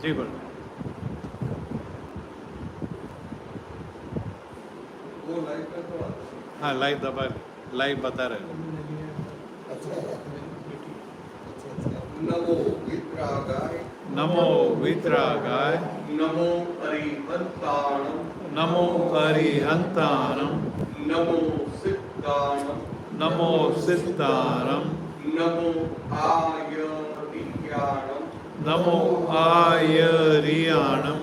जी बोलो। वो लाइव कर दो। हाँ लाइव दबा, लाइव बता रहे हो। नमो वित्रागाय, नमो वितरागाय, नमो अरिहंताणं, नमो अरिहंताणं, नमो सिद्धाणं, नमो सिद्धारं, नमो आयरियाणं, नमो आयरियाणं,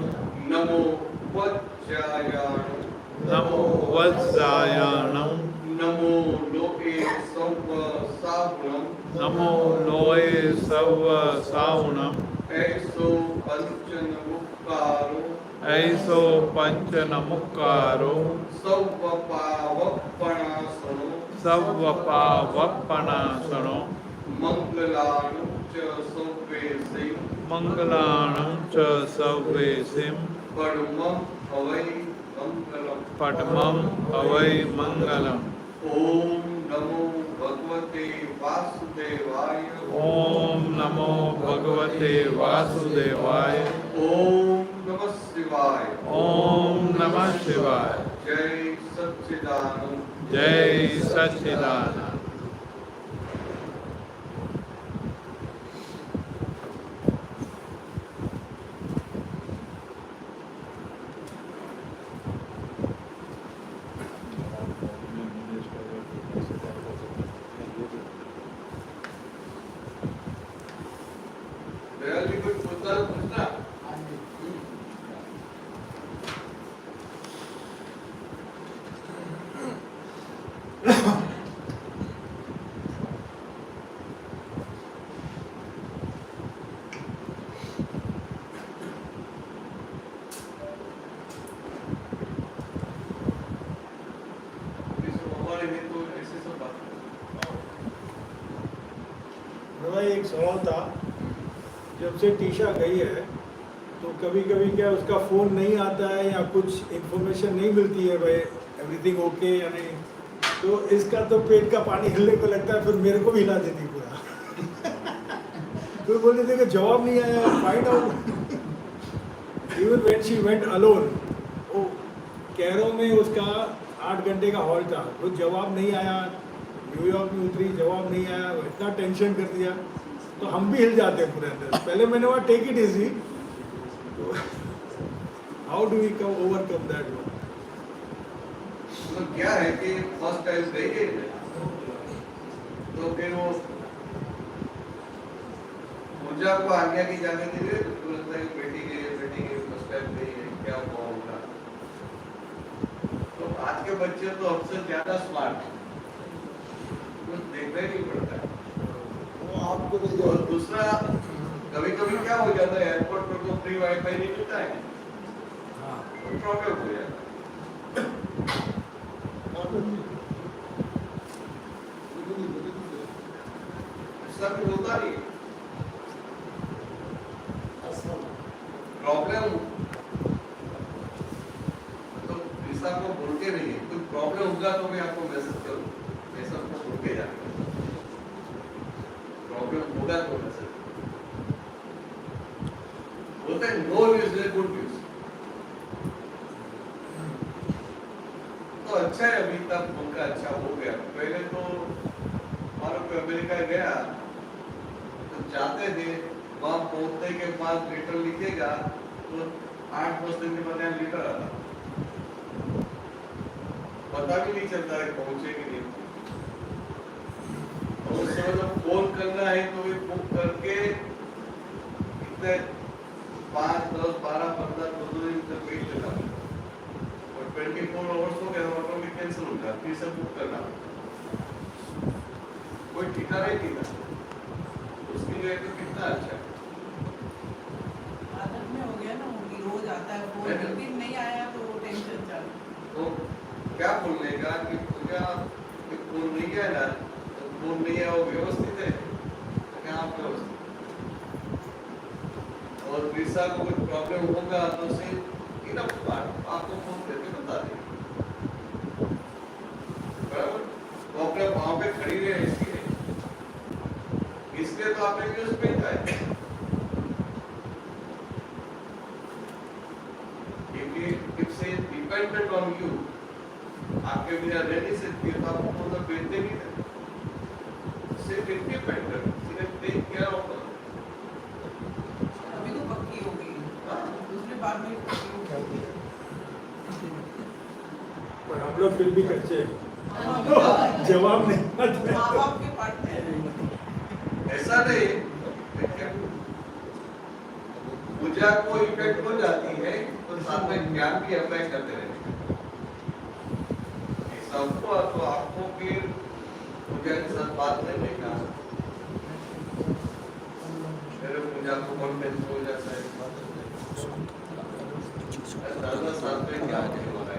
नमो वज्रायाणं, नमो वज्रायाणं, नमो लोके सौव सावणं, नमो लोये सव सावणं, ऐसो पंचन मुक्तारो, ऐसो पंचनमुक्कारो, सौवपावपणासनो, सवपावपणासनो, मंगलाणं च सौवेसे, मंगलाणं च सव्वेसिं, परमं हवै मंगलम्। पद्मं हवै मंगलम्। ओम नमो भगवते वासुदेवाय, ओम नमो भगवते वासुदेवाय, ओम नमः शिवाय, ओम नमः शिवाय। जय सच्चिदानंद। जय सच्चिदानंद। दयाल जी कुछ मुद्दा पूछना? हमारे में तो ऐसे सब बात भाई एक सवाल था, जब से टीशा गई है तो कभी कभी क्या उसका फ़ोन नहीं आता है या कुछ इन्फॉर्मेशन नहीं मिलती है भाई एवरीथिंग ओके या नहीं, तो इसका तो पेट का पानी हिलने को लगता है, फिर मेरे को भी हिला देती पूरा। फिर बोलते थे कि जवाब नहीं आया, find out even when she went alone, वो कैरो में उसका 8 घंटे का हॉल था, कुछ जवाब नहीं आया, न्यूयॉर्क में उतरी, जवाब नहीं आया, इतना टेंशन कर दिया, तो हम भी हिल जाते हैं पूरे अंदर। पहले मैंने वहाँ take it easy, how do we come overcome that one? तो क्या है कि फर्स्ट टाइम गई है तो फिर वो ऊर्जा को आज्ञा की जाने के लिए तो लगता है कि बेटी गई फर्स्ट टाइम गई है, क्या हुआ होगा। तो आज के बच्चे तो हमसे ज्यादा स्मार्ट है, कुछ देखना ही नहीं पड़ता है। वो आपको और दूसरा कभी कभी क्या हो जाता है, एयरपोर्ट पर तो फ्री वाईफाई नहीं मिलता है, तो प्रॉब्लम हो जाता है। सब होता नहीं प्रॉब्लम, तो ईसा को बोल के नहीं, कोई प्रॉब्लम होगा तो मैं आपको मैसेज करूँ, मैं सबको बोल के जाता, प्रॉब्लम होगा तो मैसेज बोलते हैं। No news is good news. तो अच्छा है, अभी तक उनका अच्छा हो गया। पहले तो मानो कि अमेरिका गया तो जाते थे, वहां पहुंचने के बाद लेटर लिखेगा तो 8-10 दिन के बाद यहाँ लेटर आता, पता भी नहीं चलता है पहुंचे कि नहीं। और उस समय जब फोन करना है तो भी बुक करके कितने 5, 10, 12, 15, 2 दिन तक वेट करना, और 24 आवर्स हो गए ऑटोमेटिक कैंसिल हो गया, फिर से बुक करना, कोई ठिकाना ही नहीं था। उसके लिए तो कितना अच्छा है। आदत में हो गया ना, उनकी रोज आता है फोन, एक दिन नहीं आया तो वो टेंशन चालू। तो क्या बोलने का कि पूजा कि फोन नहीं है ना, तो फोन नहीं है वो व्यवस्थित है, तो क्या आप व्यवस्थित, और वीसा को कोई प्रॉब्लम होगा तो उसे इनफ बात आपको फोन करके बता देंगे, बराबर। वो अपने पाँव पे खड़ी रहे इसलिए तो आपने न्यूज भेजा है। डिपेंडेंट ऑन यू, आपके बिना रह नहीं सकती तो आप तो बेचते नहीं थे, सिर्फ इंडिपेंडेंट, सिर्फ टेक केयर ऑफ। अभी तो पक्की हो गई, दूसरे बार में पक्की हो गई। पर हम लोग फिर भी कच्चे हैं। जवाब नहीं आता। माँ बाप के पार्टनर हैं। ऐसा नहीं, पूजा को इफेक्ट हो जाती है तो साथ में ज्ञान भी अप्लाई करते रहते हैं। सबको तो आपको फिर पूजा के साथ बात करने का, फिर पूजा को कॉन्फिडेंस हो जाता है, साथ में क्या होने वाला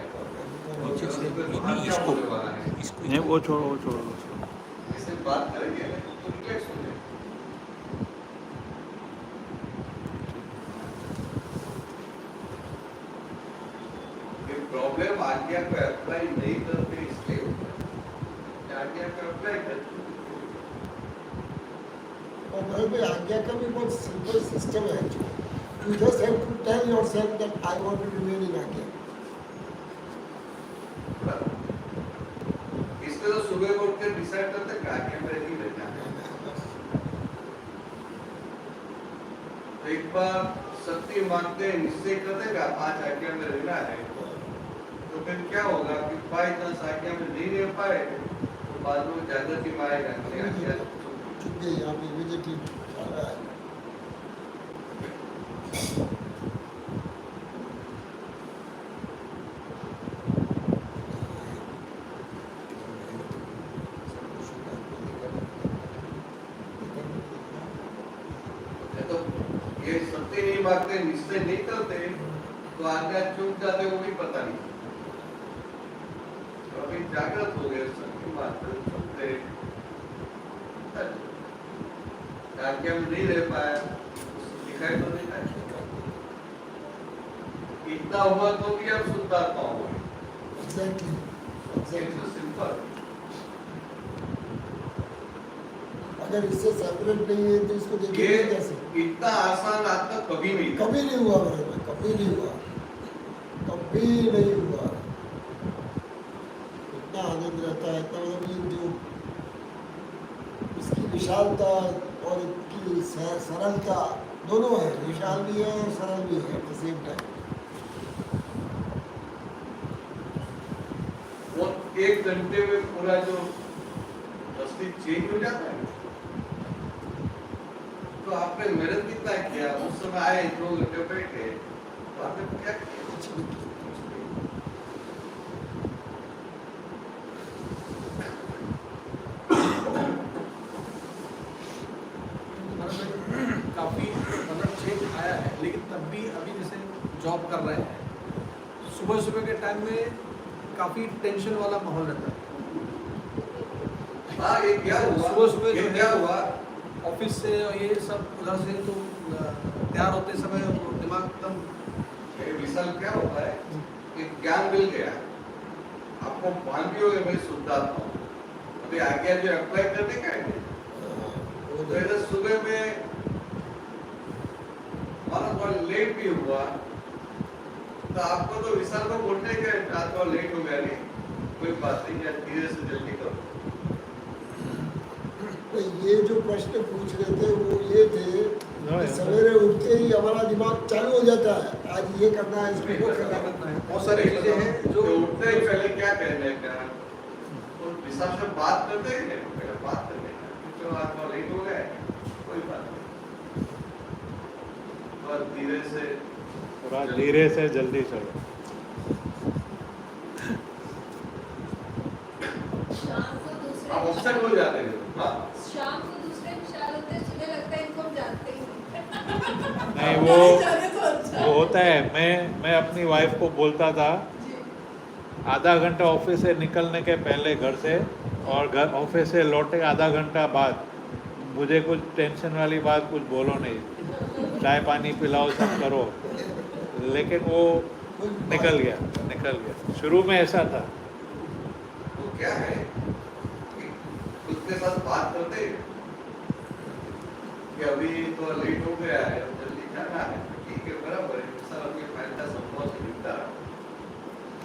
है, नहीं वो छोड़ो इससे बात करेंगे तो रिलैक्स हो जाए। प्रॉब्लम आज्ञा को अप्लाई नहीं करते इसलिए होता है, आज्ञा को अप्लाई करते। और भाई भाई आज्ञा का भी बहुत सिंपल सिस्टम है। You just have to tell yourself that I want to remain in आज्ञा। इसको तो सुबह को उठ के डिसाइड करते हैं आज्ञा में नहीं रहना है। तो एक बार शक्ति मांगते हैं, निश्चय करते हैं आज आज्ञा में रहना है, तो फिर क्या होगा कि बाई चांस आज्ञा में नहीं रह पाए तो बाद में जागृति में आएगा कि आज्ञा चुप गए यहाँ पे इमीडिएटली आ रहा है। तो ये शक्ति नहीं मांगते, निश्चय नहीं करते तो आज्ञा चूक जाते वो भी पता नहीं। तो अभी जागृत हो गए, शक्ति मांगते चुपते आज्ञा में नहीं रह पाया, दिखाई तो नहीं पाया। इतना हुआ तो भी अब शुद्धात्मा हो गए। Exactly. सिंपल। अगर इससे सेपरेट नहीं है तो इसको ये देखेंगे कैसे? इतना आसान आज तक कभी नहीं था। कभी नहीं हुआ मेरे में, कभी नहीं हुआ, कभी नहीं हुआ। इतना आनंद रहता है, इतना मतलब ये जो इसकी विशालता और इसकी सरलता दोनों है, विशाल भी है और सरल भी है एट द सेम टाइम। वो 1 घंटे में पूरा जो दृष्टि चेंज हो जाता है। तो आपने मेहनत कितना किया, उस समय आए 2 घंटे बैठे, तो आपने क्या किया? कुछ नहीं किया। काफ़ी मतलब चेंज आया है, लेकिन तब भी अभी जैसे जॉब कर रहे हैं, सुबह सुबह के टाइम में काफ़ी टेंशन वाला माहौल रहता है। हाँ, ये क्या हुआ? सुबह ये जो क्या है हुआ? ऑफिस से और ये सब उधर से तो तैयार होते समय दिमाग एकदम ये विशाल क्या होता है कि ज्ञान मिल गया, आपको भान भी हो गया मैं शुद्धात्मा हूँ, अभी आज्ञा जो अप्लाई करने का है, तो ऐसे सुबह में हमारा थोड़ा लेट भी हुआ तो आपको तो विशाल को बोलने के रात को लेट हो गया, नहीं कोई बात नहीं है, धीरे से जल्दी करो। तो ये जो प्रश्न पूछ रहे थे वो ये थे कि सवेरे उठते ही हमारा दिमाग चालू हो जाता है, आज ये करना है, इसको वो करना है। बहुत सारी चीज़ें हैं जो जो उठते ही पहले क्या कहने का, तो विशाल से बात करते हैं, पहले बात करने का, चलो आज थोड़ा लेट हो गया है, कोई बात नहीं, बस धीरे से थोड़ा धीरे से जल्दी चलो। शाम को दूसरे आप अपसेट हो जाते हैं। हाँ, शाम को दूसरे विशाल होते हैं, सुबह लगता है इनको हम जानते ही नहीं। नहीं जाने तो अच्छा वो होता है। मैं अपनी वाइफ को बोलता था जी। आधा घंटा ऑफिस से निकलने के पहले घर से, और घर ऑफिस से लौटे आधा घंटा बाद मुझे कुछ टेंशन वाली बात कुछ बोलो नहीं, चाय पानी पिलाओ सब करो, लेकिन वो निकल गया। शुरू में ऐसा था। तो क्या है कि उसके साथ बात करते हैं कि अभी तो लेट हो गया है, अब जल्दी जाना है, ठीक है बराबर है, सर अभी फाइल का संभव से निपटा।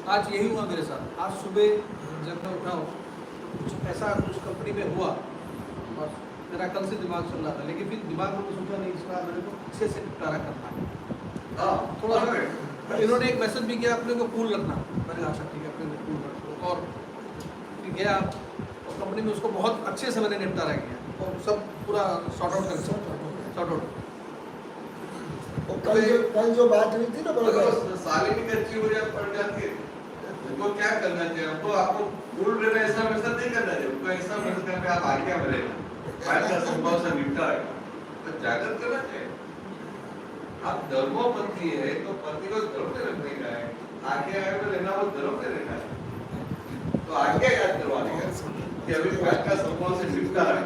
आज यही हुआ मेरे साथ। आज सुबह जब मैं उठा हूँ कुछ ऐसा कुछ कंपनी में हुआ और मेरा कल से दिमाग चल रहा था, लेकिन फिर दिमाग में सोचा नहीं, इस बार मेरे को अच्छे से निपटारा करना है। हाँ थोड़ा सा इन्होंने एक मैसेज भी किया अपने को कूल रखना, मैंने कहा अच्छा ठीक है अपने को कूल रखो, और फिर गया और कंपनी में उसको बहुत अच्छे से मैंने निपटारा किया और सब पूरा सॉर्ट आउट कर सॉर्ट आउट। और कल जो बात हुई थी ना बराबर, तो साले की कच्ची हो जाए पड़ जाती है। उनको क्या करना चाहिए? हमको आपको भूल रहे ऐसा वैसा नहीं करना चाहिए। उनको ऐसा मत करके आप आगे बढ़े, फाइल का संभव से निपटा है तो जागृत करना चाहिए। आप धर्मपति है तो पति को धर्म में रखने का है, आगे आगे में रहना वो धर्म में रहना है, तो आगे याद करवाने का कि अभी फाइल का संभव से निपटा है।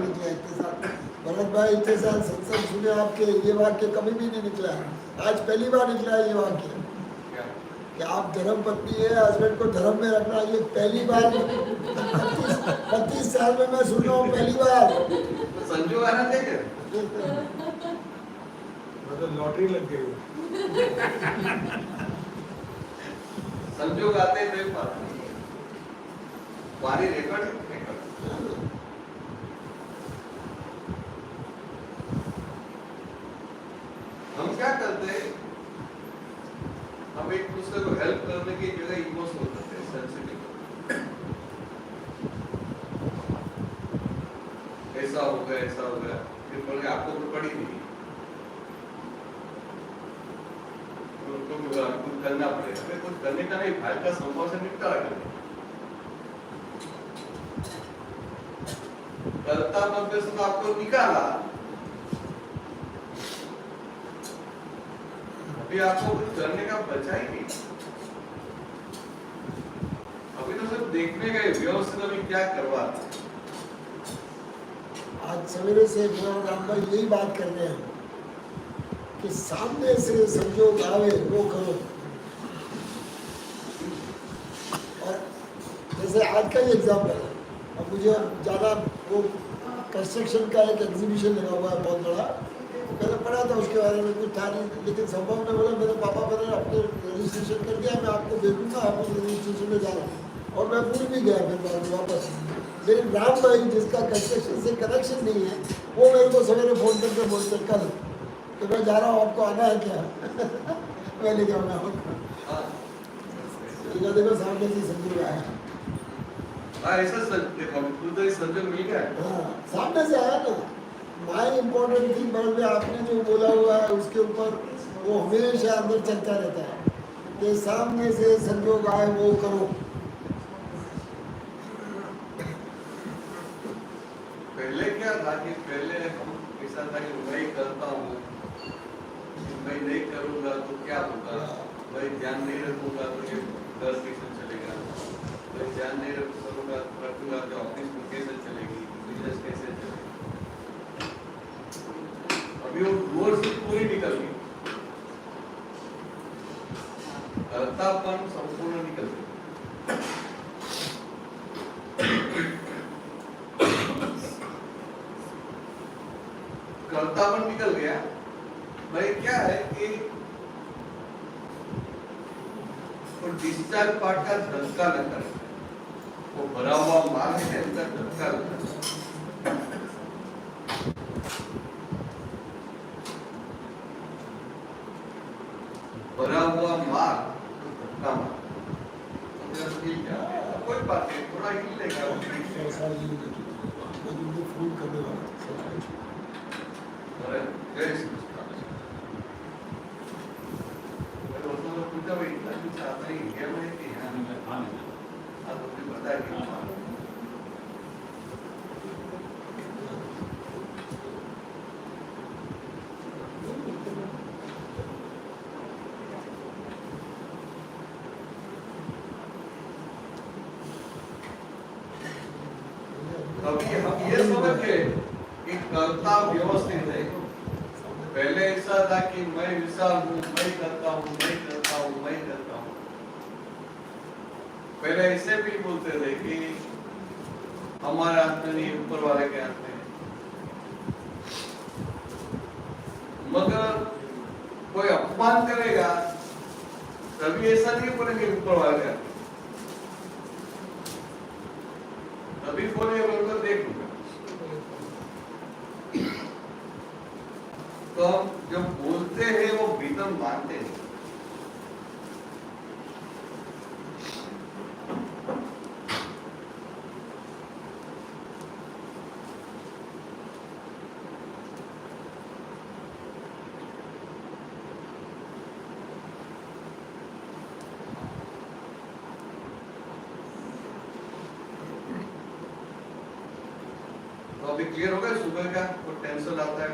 भरत भाई इतने साल सत्संग सुने आपके, ये वाक्य कभी भी नहीं निकला, आज पहली बार निकला है ये वाक्य कि आप धर्म पत्नी है, हस्बैंड को धर्म में रखना, ये पहली बार 25 साल में मैं सुन रहा हूँ, पहली बार। तो संजोग आना चाहिए। मतलब लॉटरी लग गई। संजोग आते हैं तो बात नहीं है, हमारी रिकॉर्ड हम क्या करते हैं, हम एक दूसरे को हेल्प करने की जगह इमोशनल करते हैं, सेंसिटिव। ऐसा हो गया, फिर बोले आपको तो पड़ी नहीं, तो कुछ करना पड़ेगा। हमें कुछ करने का नहीं, फाइल का संभव से निपटारा करना। करता मध्य से तो आपको निकाला, अभी आपको कुछ करने का बचा ही नहीं। अभी तो सिर्फ देखने का व्यवस्थित अभी क्या करवा। आज सवेरे से राम भाई यही बात कर रहे हैं कि सामने से संजोग आवे वो करो। और जैसे आज का ही एग्जाम्पल है, अब मुझे ज़्यादा वो कंस्ट्रक्शन का एक एग्जीबिशन लगा हुआ है बहुत बड़ा, मैंने पढ़ा था उसके बारे में, कुछ था नहीं, लेकिन संभव ने बोला मेरे पापा मैंने अपने रजिस्ट्रेशन कर दिया, मैं आपको दे दूँगा, आप उस रजिस्ट्रेशन में जाना, और मैं भूल भी गया फिर बाद में वापस। लेकिन राम भाई जिसका कंस्ट्रक्शन से कनेक्शन नहीं है, वो मेरे को सवेरे फ़ोन करके बोलते कल तो मैं जा रहा हूँ, आपको आना है क्या? मैं ले जाऊँगा आपको। देखो सामने से संजोग आया। ऐसा संजोग मिल गया। हाँ, सामने से आया ना। माई इम्पोर्टेंट थिंग बरत में आपने जो बोला हुआ है उसके ऊपर वो हमेशा अंदर चलता रहता है कि सामने से संजोग आए वो करो। पहले क्या था कि पहले हम ऐसा था कि मैं करता हूँ, मैं नहीं करूँगा तो क्या होगा, मैं ध्यान नहीं रखूँगा तो ये घर कैसे चलेगा, मैं ध्यान नहीं रखूँगा तो ऑफिस में कैसे चलेगी, बिजनेस कैसे चलेगा। अभी वो रूल से पूरी निकल गई, कर्तापन संपूर्ण निकल गई। कर्तापन निकल गया। भाई क्या है कि वो डिस्चार्ज पार्ट का धक्का न करे, वो भरा हुआ माल है उसका धक्का न करे। भरा हुआ माल धक्का मार, कोई बात नहीं, थोड़ा हिल लेगा। ऐसा ही मैं तुमको फोन करने वाला था। अभी हम ये समझ गए कि कर्ता व्यवस्थित है। पहले ऐसा था कि मैं विशाल हूँ, मैं करता हूँ, मैं करता हूँ, मैं करता हूँ। पहले ऐसे भी बोलते थे कि हमारे हाथ में नहीं, ऊपर वाले के हाथ में। मगर कोई अपमान करेगा तभी ऐसा नहीं बोलेंगे ऊपर वाले के हाथ में। अभी फोन है बोलकर देख लूंगा। तो हम जब बोलते हैं वो भीतर मानते हैं। तो अभी क्लियर हो गया सुबह का कोई टेंशन आता है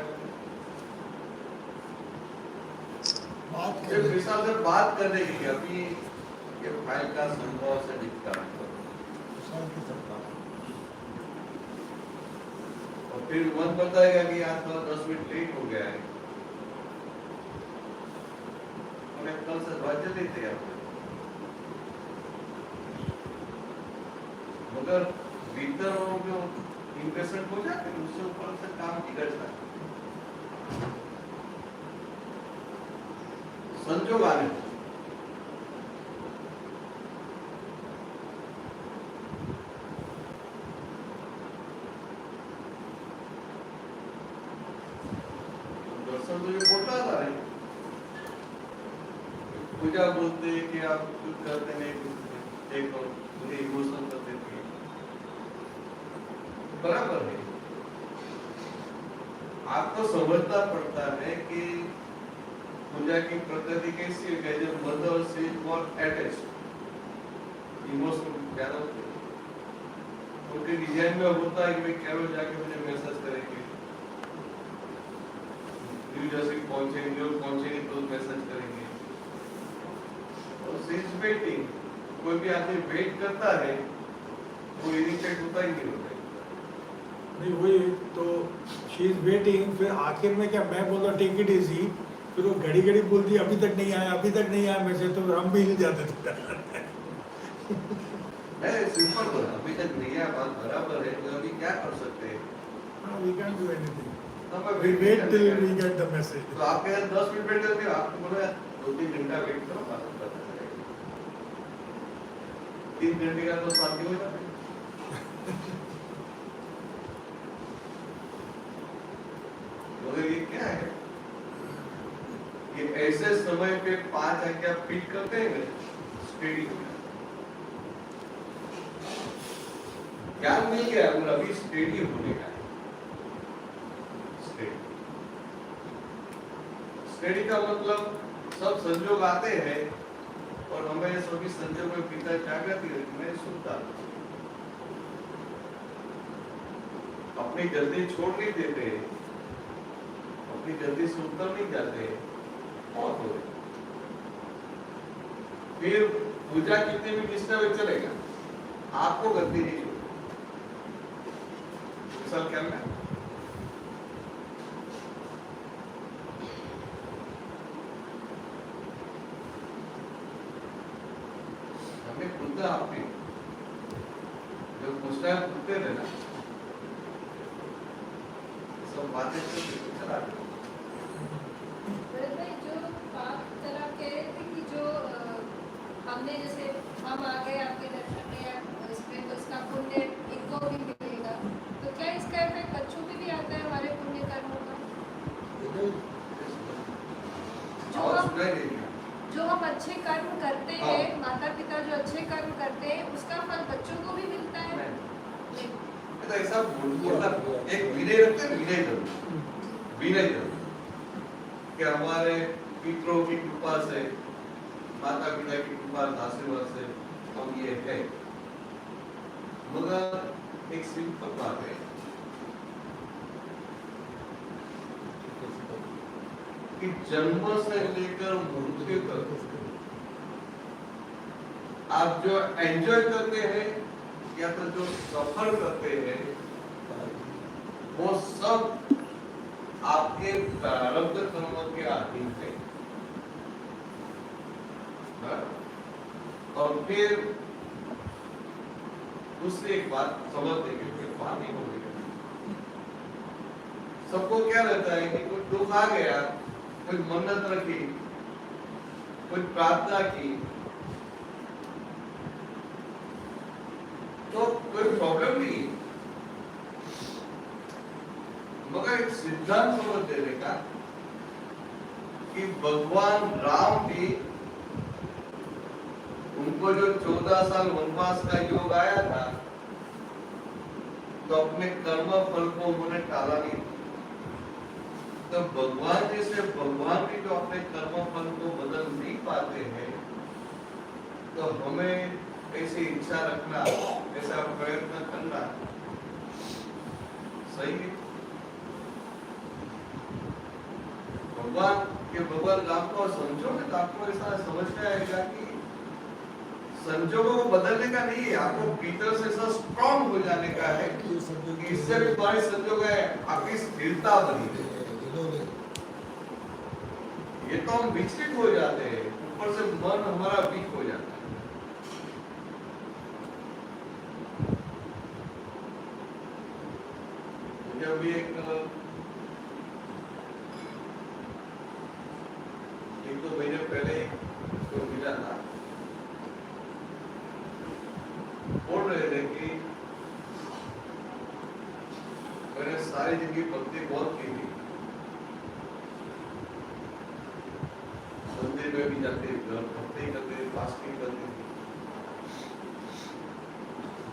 बात सिर्फ करें हिसाब से बात करने की अभी ये फाइल का संभव से दिखता है शांति से बात। और फिर मन बताएगा कि आज थोड़ा 10 मिनट लेट हो गया है हमें कल से बात देते हैं मगर भीतर वो जो इम्प्रेशन हो जाते हैं उससे ऊपर से काम बिगड़ता है संजोग आने दर्शन तो ये बोलता था रे पूजा बोलते हैं कि आप कुछ करते नहीं कुछ एक पूरे इमोशन कर देते हैं बराबर है आपको समझना पड़ता है कि पूजा की प्रकृति कैसी है जब मदर से और अटैच इमोशन ज्यादा होते हैं उनके डिजाइन में होता है कि भाई क्या जाके मुझे मैसेज करेंगे न्यू जर्सी पहुंचेंगे तो मैसेज करेंगे और सिंस वेटिंग कोई भी आदमी वेट करता है वो इरिटेट होता ही नहीं होता नहीं वही तो शी इज वेटिंग, फिर आखिर में क्या मैं बोला टेक इट इजी, फिर वो घड़ी घड़ी बोलती अभी तक नहीं आया अभी तक नहीं आया मैसेज, तो हम भी हिल जाते थे। नहीं सिंपल बोला अभी तक नहीं है बात बराबर है तो अभी क्या कर सकते हैं वी कैन डू एनीथिंग, तो मैं we wait till we get the message. तो आपके यहाँ 10 मिनट वेट करते हो आपको बोला 2-3 घंटा वेट करो बात पता चलेगा 3 घंटे का तो शांति हो जाता है मगर ये क्या है ये ऐसे समय पे 5 आज्ञा फिट करते हैं स्टेडी हो जाता ज्ञान मिल गया और अभी स्टेडी होने का स्टेडी का मतलब सब संजोग आते हैं और हमें सभी संजोग में पिता जागृति मैं सुनता अपनी जल्दी छोड़ नहीं देते अपनी जल्दी से उत्तर नहीं जाते बहुत हो फिर पूजा कितने भी निष्ठा में चलेगा आपको गलती नहीं छोड़ती मिसाल क्या है हमें खुद आपने जो पूछना है पूछते रहना सब बातें चला भरत भाई जो आप तरह कह रहे थे कि जो हमने जैसे हम आ गए आपके दर्शन में या इसमें तो इसका पुण्य इनको भी मिलेगा, तो क्या इसका इफेक्ट बच्चों पे भी आता है हमारे पुण्य कर्मों का? जो और हम सुनाई देगा जो हम अच्छे कर्म करते हाँ। हैं, माता पिता जो अच्छे कर्म करते हैं उसका फल बच्चों को भी मिलता है? नहीं। तो ऐसा बोलना एक विनय रखते हैं विनय जरूर कि हमारे पितरों की कृपा से माता पिता की कृपा आशीर्वाद से हम ये है मगर एक सिंपल बात है कि जन्म से लेकर मृत्यु तक आप जो एंजॉय करते हैं या तो जो सफर करते हैं वो सब आपके प्रारब्ध कर्म के अधीन है और फिर दूसरी एक बात समझ देंगे फिर बात नहीं होगी सबको क्या रहता है कि कोई दुख आ गया कोई मन्नत रखी कोई प्रार्थना की तो कोई प्रॉब्लम नहीं है, मगर एक सिद्धांत समझ देने का कि भगवान राम भी, उनको जो 14 साल वनवास का योग आया था, तो अपने कर्म फल को उन्होंने टाला नहीं। तो भगवान जैसे भगवान भी जो अपने कर्म फल को बदल नहीं पाते हैं, तो हमें ऐसी इच्छा रखना, ऐसा प्रयत्न करना सही है। भगवान राम को समझो तो आपको ऐसा समझ में आएगा कि संजोगों को बदलने का नहीं है, आपको भीतर से ऐसा स्ट्रॉन्ग हो जाने का है कि इससे भी तुम्हारे संजोग है, आपकी स्थिरता बनी रहे। ये तो हम विकसित हो जाते हैं, ऊपर से मन हमारा वीक हो जाता है। जब एक 1-2 महीने पहले तो मिला था, बोल रहे थे कि मैंने सारी जिंदगी भक्ति बहुत की थी, मंदिर में भी जाते, घर भक्ति करते, फास्टिंग करते थे,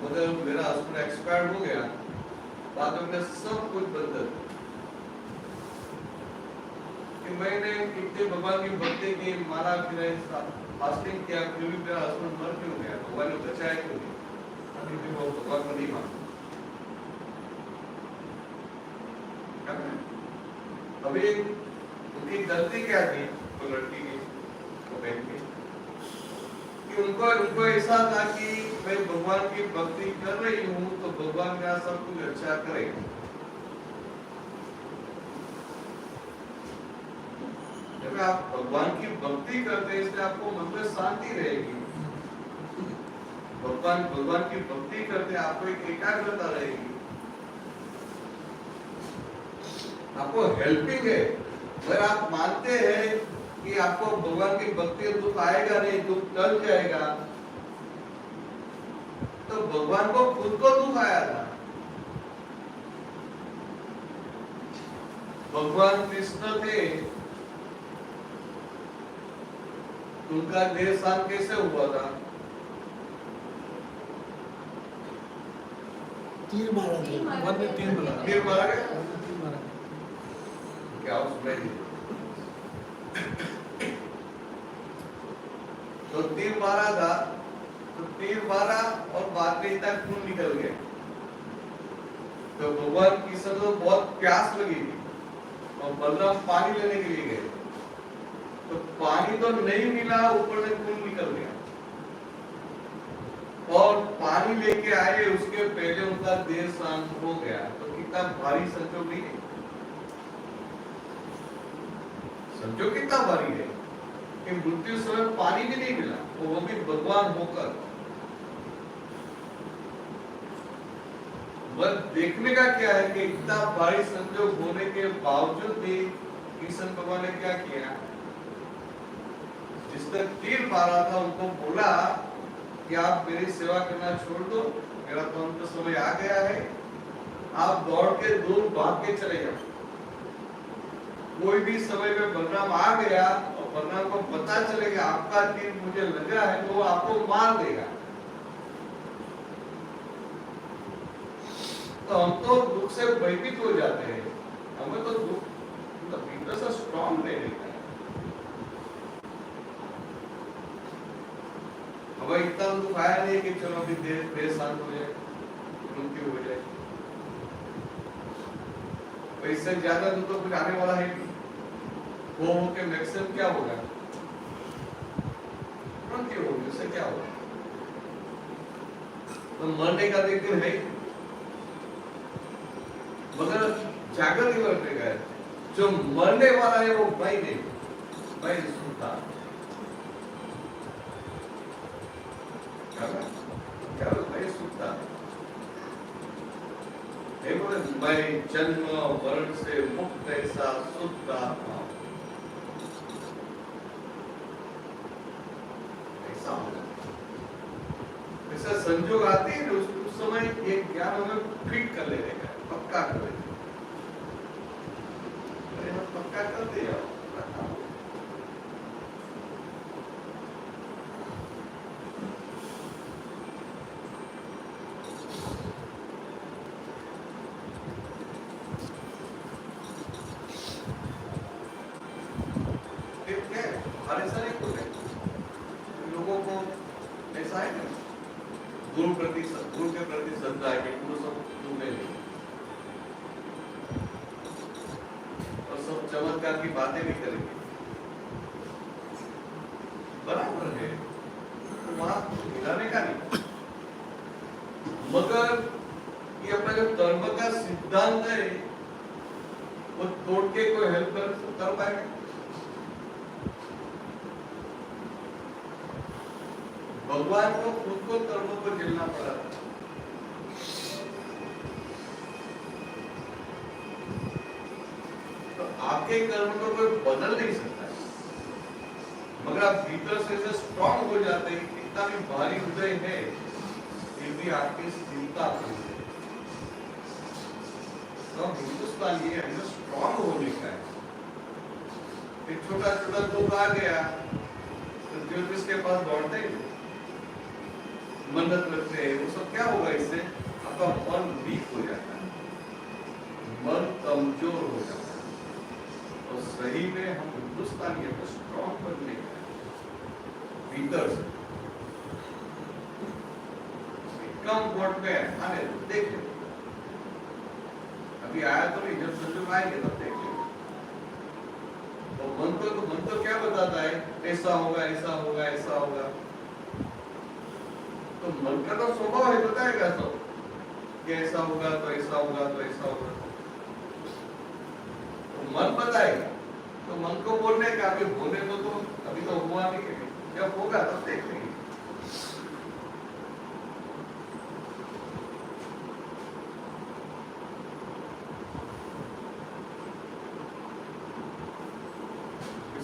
मगर मेरा हस्बैंड एक्सपायर हो गया, बाद में सब कुछ बंद कर दिया। कि मैंने कितने भगवान की भक्ति की, माला फिराई, फास्टिंग किया, फिर भी मेरा हस्बैंड मर क्यों गया, भगवान ने बचाया क्यों नहीं? अभी भी वो भगवान को नहीं मानता। अभी उनकी गलती क्या थी, वो लड़की की, वो बहन की, कि उनको ऐसा था कि मैं भगवान की भक्ति कर रही हूँ तो भगवान मेरा सब कुछ अच्छा करेगा। जब आप भगवान की भक्ति करते हैं, इसलिए आपको मन में शांति रहेगी। भगवान की भक्ति करते हैं, आपको एक एकाग्रता रहेगी, आपको हेल्पिंग है। अगर आप मानते हैं कि आपको भगवान की भक्ति दुख आएगा नहीं, दुख टल जाएगा, तो भगवान को खुद को दुख आया था। भगवान कृष्ण थे, उनका देहांत कैसे हुआ था? तीर मारा था। बाद में तीर मारा। तीर मारा गया? तीर मारा। क्या उसमें तो तीर मारा था, तो तीर मारा और बाद में इतना खून निकल गया। तो भगवान कृष्ण को बहुत प्यास लगी थी और बलराम पानी लेने के लिए गए, तो पानी तो नहीं मिला, ऊपर से खून निकल गया। और पानी लेके आए, उसके पहले उनका देह शांत हो गया। तो कितना भारी संजोग नहीं है? संजोग कितना भारी है कि मृत्यु समय पानी भी नहीं मिला, वो भी भगवान होकर। बस देखने का क्या है कि इतना भारी संजोग होने के बावजूद भी कृष्ण भगवान ने क्या किया? जिसने तीर मारा था उनको बोला कि आप मेरी सेवा करना छोड़ दो, मेरा तो अंत समय आ गया है, आप दौड़ के दूर भाग के चले जाओ। कोई भी समय में बलराम आ गया और बलराम को पता चलेगा आपका तीर मुझे लगा है, तो वो आपको मार देगा। तो हम तो दुख से भयभीत हो जाते हैं, हमें तो दुख भीतर से स्ट्रॉन्ग रहने का है। हमें इतना दुख आया नहीं कि चलो अभी देर शांत हो जाए, मृत्यु हो जाए। तो इससे ज्यादा दुख तो कुछ आने वाला है नहीं। वो के मैक्सिमम क्या होगा? मृत्यु होगी, उससे क्या होगा? तो मरने का एक दिन है, मगर जागृत ही मरने का है। जो मरने वाला है वो भाई नहीं, भाई सुनता क्या भाई सुनता मैं जन्म वर्ण से मुक्त ऐसा शुद्ध आत्मा, ऐसा संजोग आते हैं, उस उस समय ये ज्ञान हमें फिट कर लेने का है, पक्का कर लेने का। अरे हम पक्का करते हैं हमारे सारे को लोगों को ऐसा है ना, गुरु के प्रति श्रद्धा है कि गुरु सब चुने नहीं और सब चमत्कार की बातें भी करेंगे, बराबर है, तो वहां मिलाने का नहीं। मगर ये अपना जो कर्म का सिद्धांत है वो तोड़ के कोई हेल्प कर पाएगा? भगवान को खुद को कर्मों को झेलना पड़ा था। तो आपके कर्म को कोई बदल नहीं सकता है, मगर आप भीतर से स्ट्रॉन्ग हो जाते हैं। कितना भी भारी हृदय है फिर भी आपकी स्थिरता होती है। तो हिंदुस्तान ये हमें स्ट्रॉन्ग होने का है। एक छोटा छोटा दुख आ गया तो ज्योतिष के पास दौड़ते हैं, मन्नत रखते हैं, वो सब क्या होगा? इससे आपका मन वीक हो जाता है, मन कमजोर हो जाता है। और सही में हम हिंदुस्तानी को स्ट्रॉन्ग बनने का भीतर से कम वोट में आने देख ले। अभी आया तो नहीं, जब संजोग आएंगे तब देख लेंगे। और मन तो क्या बताता है? ऐसा होगा, ऐसा होगा, ऐसा होगा। तो मन का तो स्वभाव है, बताएगा तो कि ऐसा होगा तो ऐसा होगा तो ऐसा होगा। तो मन बताएगा, तो मन को बोलने का अभी होने को तो अभी तो हुआ नहीं है, जब होगा तब देख लेंगे।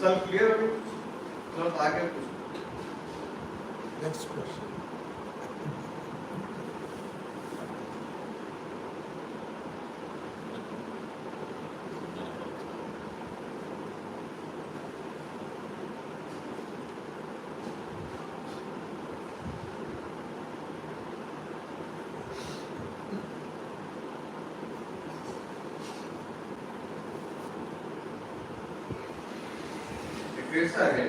सब क्लियर अभी? तो आगे पूछो। Next question. कैसा है?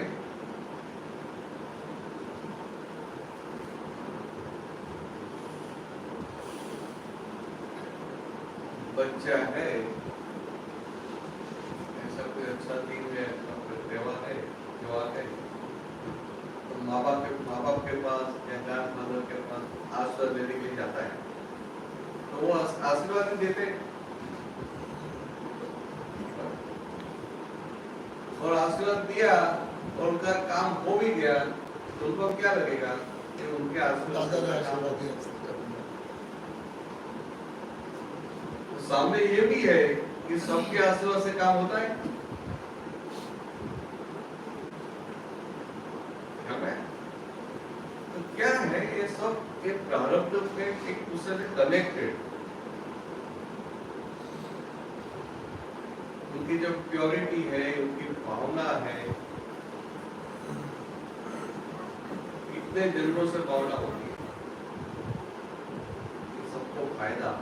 बच्चा है, ऐसा कोई अच्छा दिन है, त्योहार है, तो माँ बाप के पास या ग्रैंडमदर के पास आशीर्वाद लेने के लिए जाता है, तो वो आशीर्वाद नहीं देते और आशीर्वाद दिया और उनका काम हो भी गया तो उनको क्या लगेगा कि उनके आशीर्वाद सामने ये भी है कि सबके आशीर्वाद से काम होता है। तो क्या है ये सब एक प्रारब्ध में एक दूसरे से कनेक्टेड, उनकी जो प्योरिटी है, उनकी भावना है, कितने जन्मों से भावना होती है, सबको फायदा।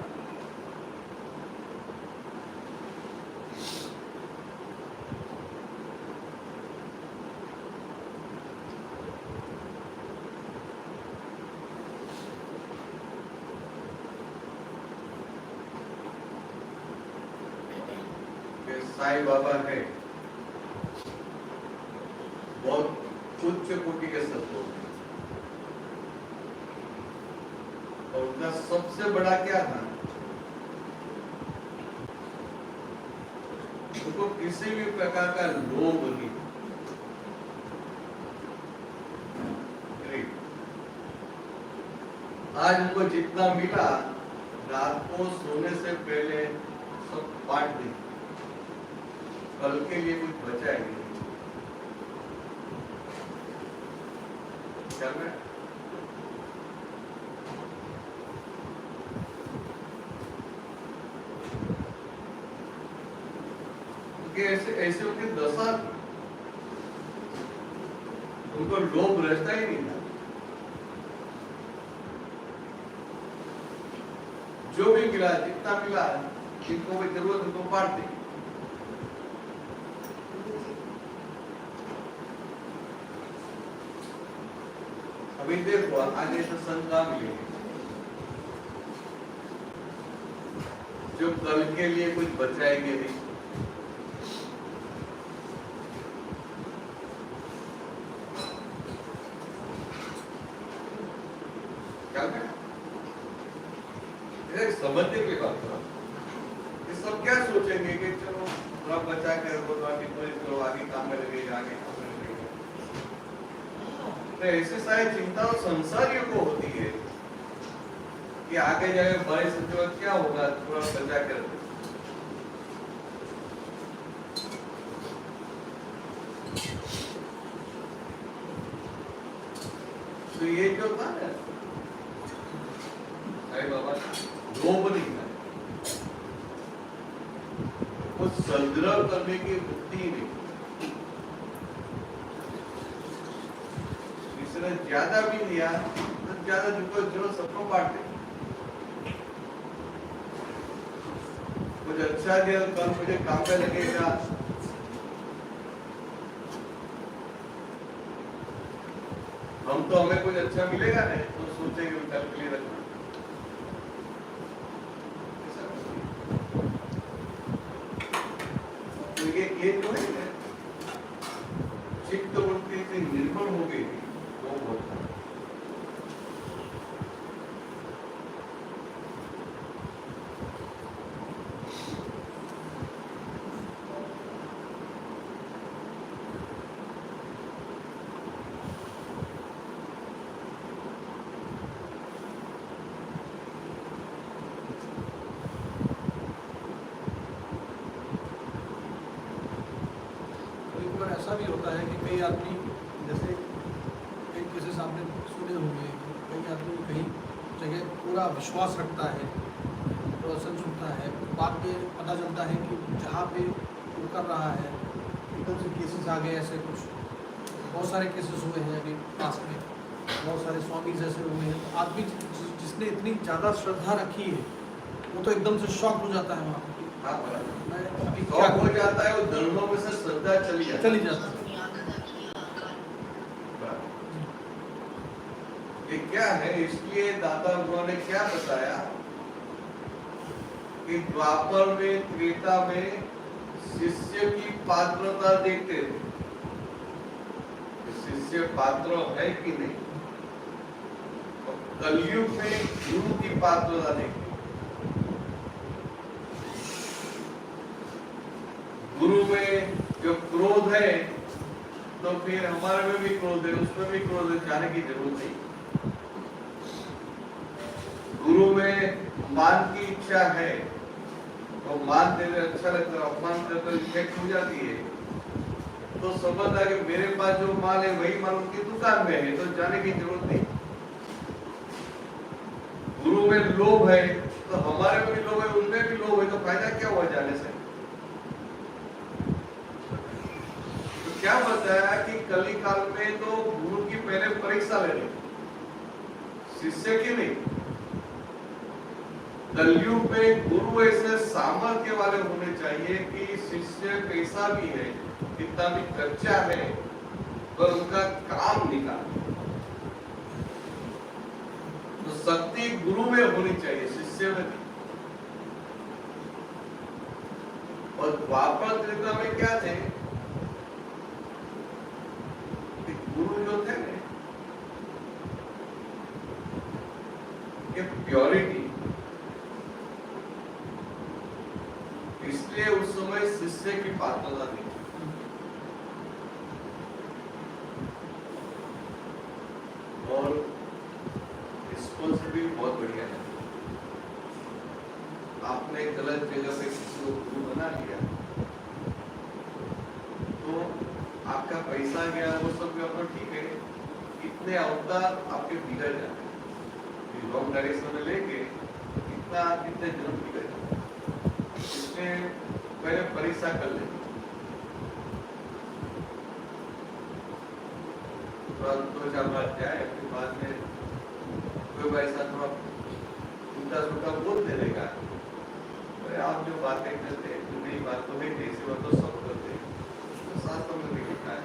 साईं बाबा है, बहुत उच्च कोटि के सत्संग और उनका सबसे बड़ा क्या था? उनको किसी भी प्रकार का लोभ नहीं। आज उनको जितना मिला रात को सोने से पहले सब बांट दी, कल के लिए कुछ बचा ही नहीं। क्योंकि ऐसे ऐसे उनकी दशा थी, उनको लोभ रहता ही नहीं था। जो भी मिला, जितना मिला, जिनको भी जरूरत उनको बांट दी। अभी देखो आगे से संत मिलेंगे जो कल के लिए कुछ बचाएंगे नहीं। क्या समझने की बात है, ये सब क्या सोचेंगे कि चलो थोड़ा बचा कर तो आगे काम में लगेगा, आगे काम में लगेगा। तो ऐसी सारी चिंता और संसारियों को होती है कि आगे जाके बड़े संजोग क्या होगा, थोड़ा बचा कर। तो ये जो था ना अरे बाबा, लोभ नहीं था, वो संग्रह करने की वृत्ति नहीं। इसने ज्यादा भी लिया तो ज्यादा जो सबको बांट दे। कुछ अच्छा दिया कल मुझे काम पे लगेगा, हम तो हमें कुछ अच्छा मिलेगा नहीं तो सोचेंगे कल के लिए रखना। तो ये जो है चित्त वृत्ति से निर्भर हो गई वो बहुत था। ऐसा भी होता है कि कई आदमी, जैसे कई केसेस आपने सुने होंगे, कई आदमी कहीं जगह पूरा विश्वास रखता है, पूरा सच होता है, बाद में पता चलता है कि जहाँ पे वो कर रहा है एकदम से केसेस आ गए। ऐसे कुछ बहुत सारे केसेस हुए हैं अभी पास में, बहुत सारे स्वामी जैसे हुए हैं। तो आदमी जिसने इतनी ज़्यादा श्रद्धा रखी है वो तो एकदम से शॉक हो जाता है वहाँ पर। मैं अभी क्या हो जाता है, वो धर्मों में से श्रद्धा चली जाती है। ये क्या है, इसलिए दादा भगवान ने क्या बताया कि द्वापर में त्रेता में शिष्य की पात्रता देखते थे, शिष्य पात्र है कि नहीं। कलयुग में गुरु की पात्रता देखते, गुरु में जो क्रोध है तो फिर हमारे में भी क्रोध है, उसमें भी क्रोध है, जाने की जरूरत नहीं। गुरु में मान की इच्छा है तो मान देने अच्छा लगता है, अपमान देने तो इफेक्ट हो जाती है। तो समझता कि मेरे पास जो माल है वही माल उनकी दुकान में है, तो जाने की जरूरत नहीं। गुरु में लोभ है तो हमारे में भी लोभ है, उनमें भी लोभ है, तो फायदा क्या हुआ जाने से। क्या बताया कि कली काल में तो गुरु की पहले परीक्षा लेनी, शिष्य की नहीं। कलयुग में गुरु ऐसे सामर्थ्य वाले होने चाहिए कि शिष्य कैसा भी है, कितना भी कच्चा है, पर उनका काम निकाले। तो शक्ति गुरु में होनी चाहिए, शिष्य में नहीं। और द्वापर त्रेता में क्या थे, गुरु जो थे ये प्योरिटी, इसलिए उस समय शिष्य की पात्रता थी। और रिस्पॉन्सिबिलिटी बहुत बढ़िया है। आपने गलत जगह पे किसी को गुरु बना लिया तो आपका पैसा गया, वो सब गया, ठीक है, इतने अवतार आपके बिगड़ जाते हैं, रॉन्ग डायरेक्शन में लेके कितने जन्म बिगड़ जाते हैं। इसमें पहले परीक्षा कर लेते, थोड़ा 2-4 बार जाए, फिर बाद में कोई भाई साहब थोड़ा उल्टा-सुल्टा बोल देने का। अरे आप जो बातें करते हैं, जो नई बात तो नहीं थी, ऐसी बात तो सब करते हैं। तो शास्त्रों में भी लिखा है।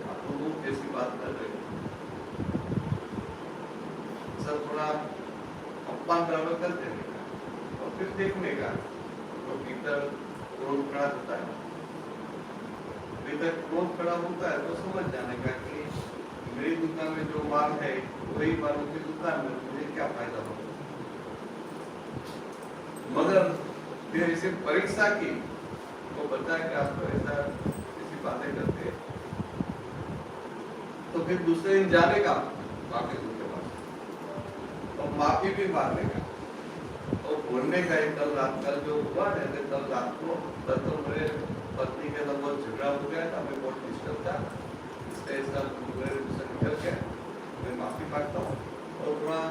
आप तो वो कैसी बात कर रहे हो? सर थोड़ा अपमान बराबर कर देने का और फिर देखने का तो भीतर क्रोध खड़ा होता है। भीतर क्रोध खड़ा होता है तो समझ जाने का कि मेरी दुकान में जो माल है वही माल उनकी दुकान में, मुझे क्या फायदा होगा। मगर फिर इसे परीक्षा की तो बताया कि आप तो ऐसा ऐसी बातें करते हैं, तो फिर दूसरे दिन जाने का वापिस उनके पास और माफी भी मांगने का और बोलने का। एक कल रात का जो हुआ ना, कल रात को तो मेरे पत्नी के साथ बहुत झगड़ा हो गया था, मैं बहुत डिस्टर्ब था, इसलिए इसका निकल गया। मैं माफी मांगता हूँ और थोड़ा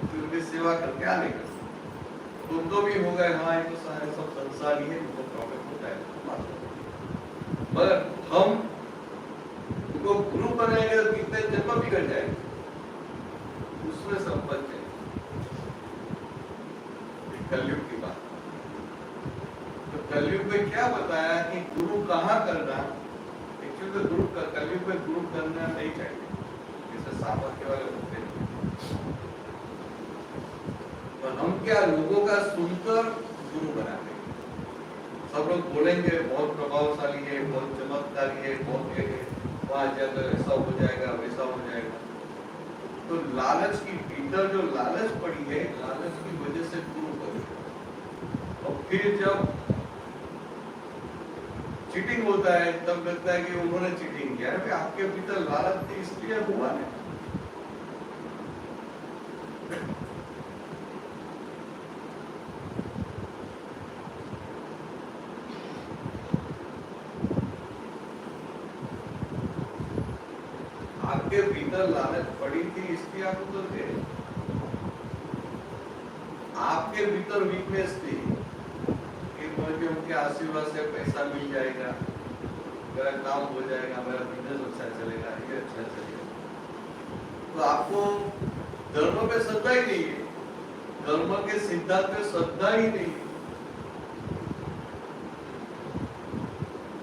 फिर भी सेवा करके आने का। तुम तो भी हो गए, हाँ ये तो सारे सब संसार ही है, उनको प्रॉब्लम होता है, मगर हम उनको गुरु बनाएंगे तो कितने जन्म बिगड़ जाएंगे, उसमें संपत्ति है। कलयुग की बात। तो कलयुग में क्या बताया कि गुरु कहाँ करना? एक्चुअली तो गुरु कलयुग में गुरु करना नहीं चाहिए, जैसे सामर्थ्य वाले होते हैं। तो हम क्या लोगों का सुनकर गुरु बनाते हैं। सब लोग बोलेंगे बहुत प्रभावशाली है, बहुत चमत्कारी है, बहुत ये है, वहां जाकर ऐसा हो जाएगा, वैसा हो जाएगा। तो लालच की भीतर जो लालच पड़ी है, लालच की वजह से गुरु करी। और फिर जब चीटिंग होता है तब लगता है कि उन्होंने चीटिंग किया। अरे आपके भीतर लालच थी इसलिए हुआ नहीं। आपके भीतर लालच पड़ी थी इसलिए आप उतर गए। आपके भीतर वीकनेस थी कि मुझे उनके आशीर्वाद से पैसा मिल जाएगा, मेरा काम हो जाएगा, मेरा बिजनेस अच्छा चलेगा, ये अच्छा चलेगा। तो आपको धर्म पे श्रद्धा ही नहीं है, धर्म के सिद्धांत पे श्रद्धा ही नहीं है।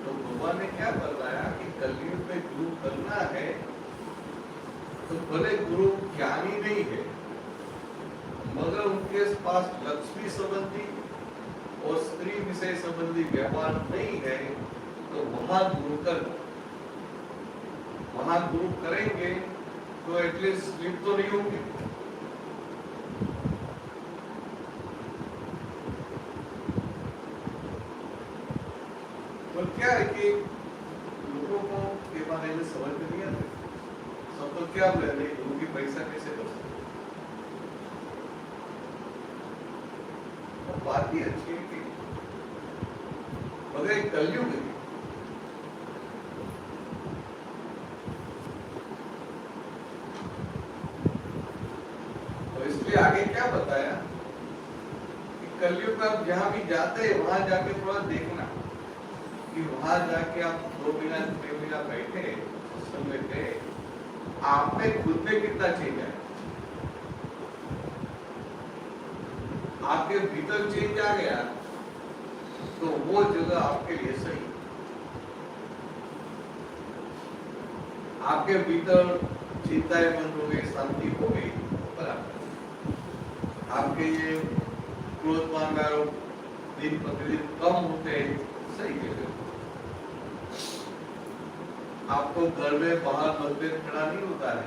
तो भगवान ने क्या बताया कि कलयुग में गुरु करना है तो भले गुरु ज्ञानी नहीं है, मगर उनके पास लक्ष्मी संबंधी और स्त्री विषय संबंधी व्यवहार नहीं है, तो वहां गुरु करना। वहां गुरु करेंगे तो एटलीस्ट स्लिप तो नहीं होंगे। तो क्या है कि लोगों को के बारे में समझ में नहीं आता। सब तो क्या बोले नहीं, गुरु की परीक्षा कैसे कर सकते? बात ही अच्छी है कि मगर एक कलयुग है। तो इसलिए आगे क्या बताया कि कलयुग में आप जहां भी जाते हैं वहां जाके थोड़ा देखना कि वहां जाके आप 2 महीना 3 महीना बैठे सत्संग में गए, आप में खुद में कितना चेंज है? आपके भीतर चेंज आ गया तो वो जगह आपके लिए सही। आपके भीतर चिंताएं बंद हो गई, शांति हो गई, बराबर। आपके ये क्रोध मान दिन प्रतिदिन कम होते हैं, सही है। आपको घर में बाहर मतभेद खड़ा नहीं होता है,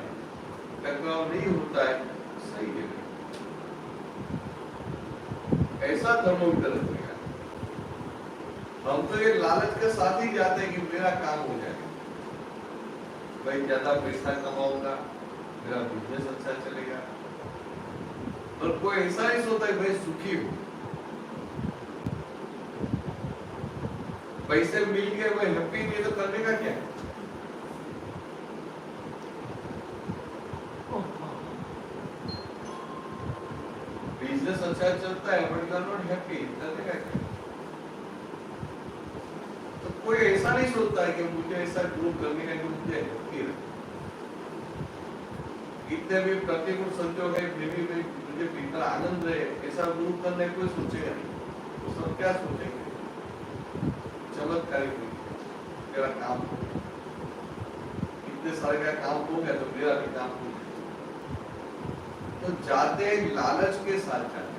टकराव नहीं होता है, सही है। ऐसा धर्मोत्तर रखिएगा। हम तो ये लालच के साथ ही जाते हैं कि मेरा काम हो जाएगा, भाई ज्यादा पैसा कमाऊंगा, मेरा बिजनेस अच्छा चलेगा। और कोई ऐसा नहीं सोचता है भाई सुखी हो, पैसे मिल गए भाई हैप्पी नहीं, तो करने का क्या? बिजनेस अच्छा चलता है but you are not happy, करने का क्या? तो कोई ऐसा नहीं सोचता है कि मुझे ऐसा ग्रुप करने का जो मुझे हैप्पी रहे। कितने भी प्रतिकूल संजोग है फिर भी मुझे भीतर आनंद रहे, ऐसा ग्रुप करने कोई सोचेगा नहीं। तो सब क्या सोचेंगे, चमत्कारी मेरा काम हो, इतने सारे का काम हो गया तो मेरा भी काम हो गया। तो जाते लालच के साथ जाते,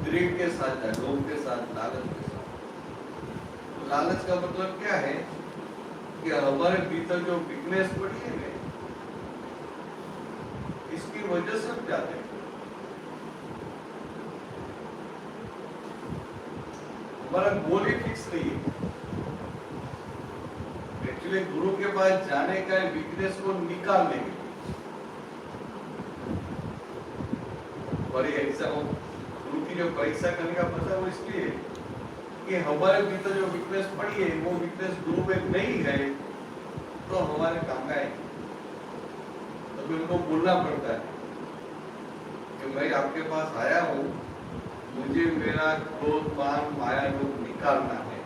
ग्रीड के साथ जाते, लोभ के साथ, लालच के साथ। तो लालच का मतलब क्या है कि हमारे भीतर जो वीकनेस पड़ी है ना, इसकी वजह से हम जाते हैं। हमारा गोल ही फिक्स नहीं है। एक्चुअली गुरु के पास जाने का वीकनेस को निकालने के लिए, और ये एग्जाम गुरु की जो परीक्षा करने का पता है वो इसलिए है कि हमारे भीतर जो वीकनेस पड़ी है वो वीकनेस गुरु में नहीं है तो हमारे काम का है। तो उनको बोलना पड़ता है कि मैं आपके पास आया हूँ, मुझे मेरा क्रोध मान माया लोभ निकालना है,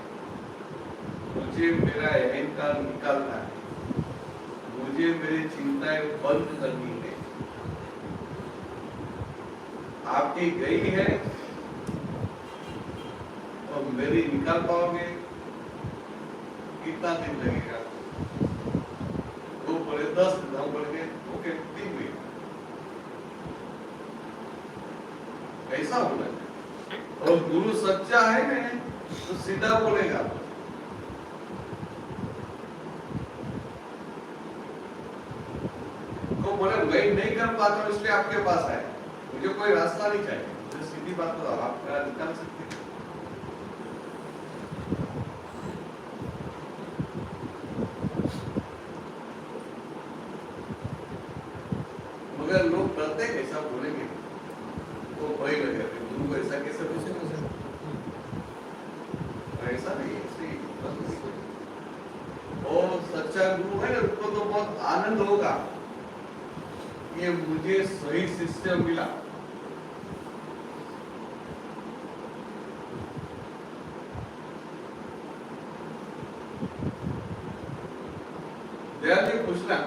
मुझे मेरा अहंकार निकालना है, मुझे मेरी चिंताएं बंद करनी है। आपकी गई है और मेरी निकाल पाओगे, कितना दिन लगेगा? 2 बड़े 10 9 बढ़ गए, ओके 3 महीने। ऐसा होना चाहिए। और गुरु सच्चा है ना तो सीधा बोलेगा, तो बोले मैं नहीं कर पाता इसलिए आपके पास आया, मुझे कोई रास्ता नहीं चाहिए, मुझे सीधी बात तो आप निकाल सकते हैं। मगर लोग प्रत्येक ऐसा बोलेंगे तो भय लगे, गुरु को ऐसा कैसे बोल सकते? ऐसा नहीं है। और सच्चा गुरु है ना, उसको तो बहुत आनंद होगा, ये मुझे सही शिष्य मिला। दयाल जी पूछना,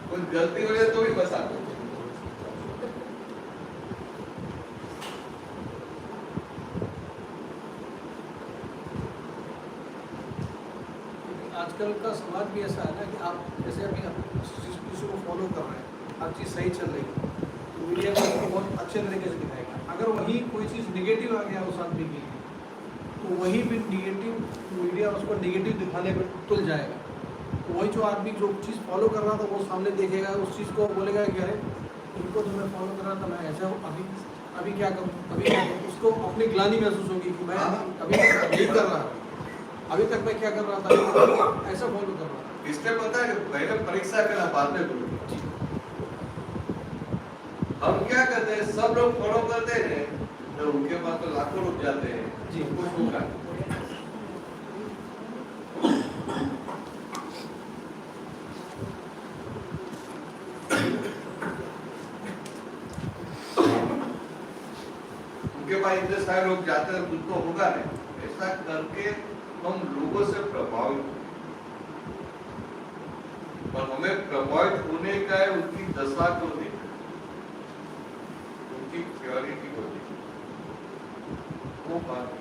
कुछ गलती हो जाए तो भी बता दो। आजकल का समाज भी ऐसा है ना कि आप जैसे अभी आप किसी को फॉलो कर रहे हैं, हर चीज़ सही चल रही है तो मीडिया को उसको बहुत अच्छे तरीके से दिखाएगा। अगर वही कोई चीज़ निगेटिव आ गया उस आदमी के लिए तो वही भी निगेटिव मीडिया उसको निगेटिव दिखाने पर तुल जाएगा। तो वही जो आदमी जो चीज़ फॉलो कर रहा था वो सामने देखेगा, उस चीज़ को बोलेगा कि अरे उनको तो मैं फॉलो कर रहा था, मैं ऐसा हूँ, अभी क्या करूँ, अभी क्या करूँ? उसको अपनी ग्लानि महसूस होगी कि मैं अभी नहीं कर रहा, अभी तक मैं क्या कर रहा था, ऐसा फॉलो कर रहा था। इसलिए पता है पहले परीक्षा करना, बाद में गुरु। हम क्या करते हैं, सब लोग फॉलो करते हैं तो उनके पास तो लाखों लोग जाते हैं जी। कुछ होगा। उनके पास इतने सारे लोग जाते हैं, कुछ तो होगा नहीं। ऐसा करके हम लोगों से प्रभावित होते, और हमें प्रभावित होने का है उनकी दशा को देखना, उनकी प्योरिटी को देखना, वो बात है।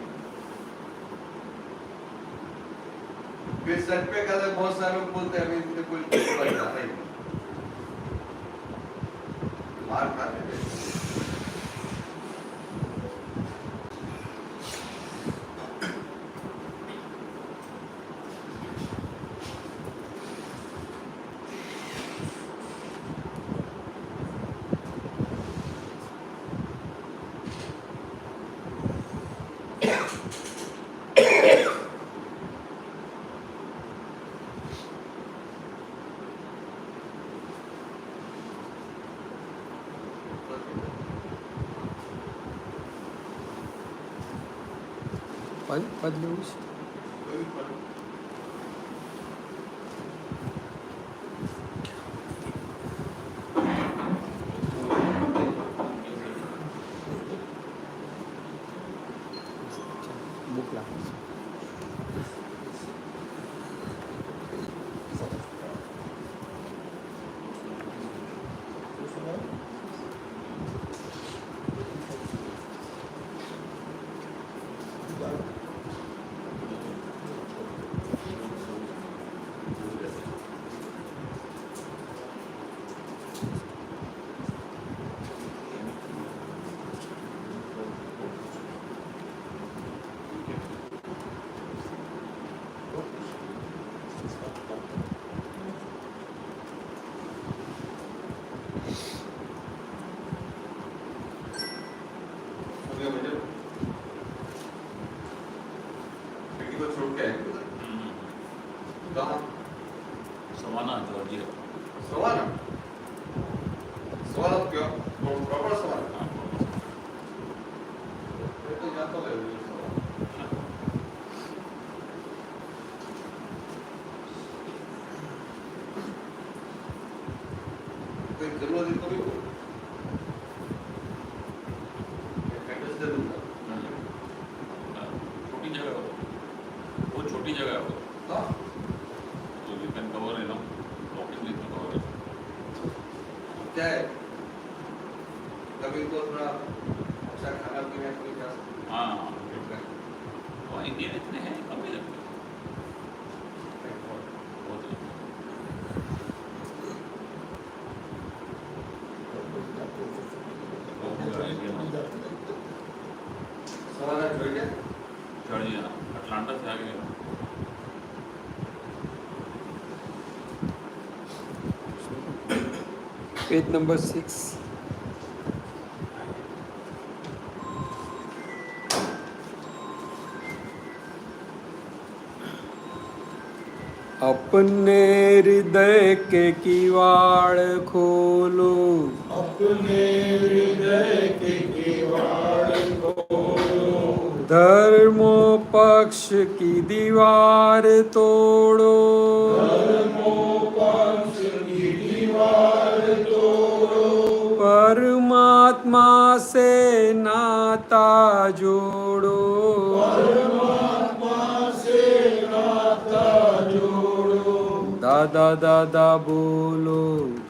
फिर सच पे कहते बहुत सारे लोग बोलते हैं अभी इनसे कोई जाता ही नहीं, मार खाते थे। Pode luz. ભૂખ લાગે છે. खिड़की को छोड़ के आए कहाँ? Savannah Georgia. सवाना सवाना क्यों प्रॉपर सवाना ये तो जाता है कोई जरूरत तो नहीं हो एड्रेस दे दूंगा छोटी जगह हो, बहुत छोटी जगह हो, हाँ तो you can cover you know walking with cover. क्या है कभी तो थोड़ा अच्छा खाना पीना कोई जा सकता हाँ, है और इंडियन इतने हैं कम ही लगते हैं. बहुत लगते हैं. सवाना छोड़ के जॉर्जिया अटलांटा से आगे પેજ નંબર 6. अपने हृदय के किवाड़ खोलो, अपने हृदय के किवाड़ खोलो, धर्मोपक्ष की दीवार तोड़ो, धर्मोपक्ष की दीवार तोड़ो, परमात्मा से नाता जोड़ो, परमात्मा से नाता जोड़ो, दादा दादा बोलो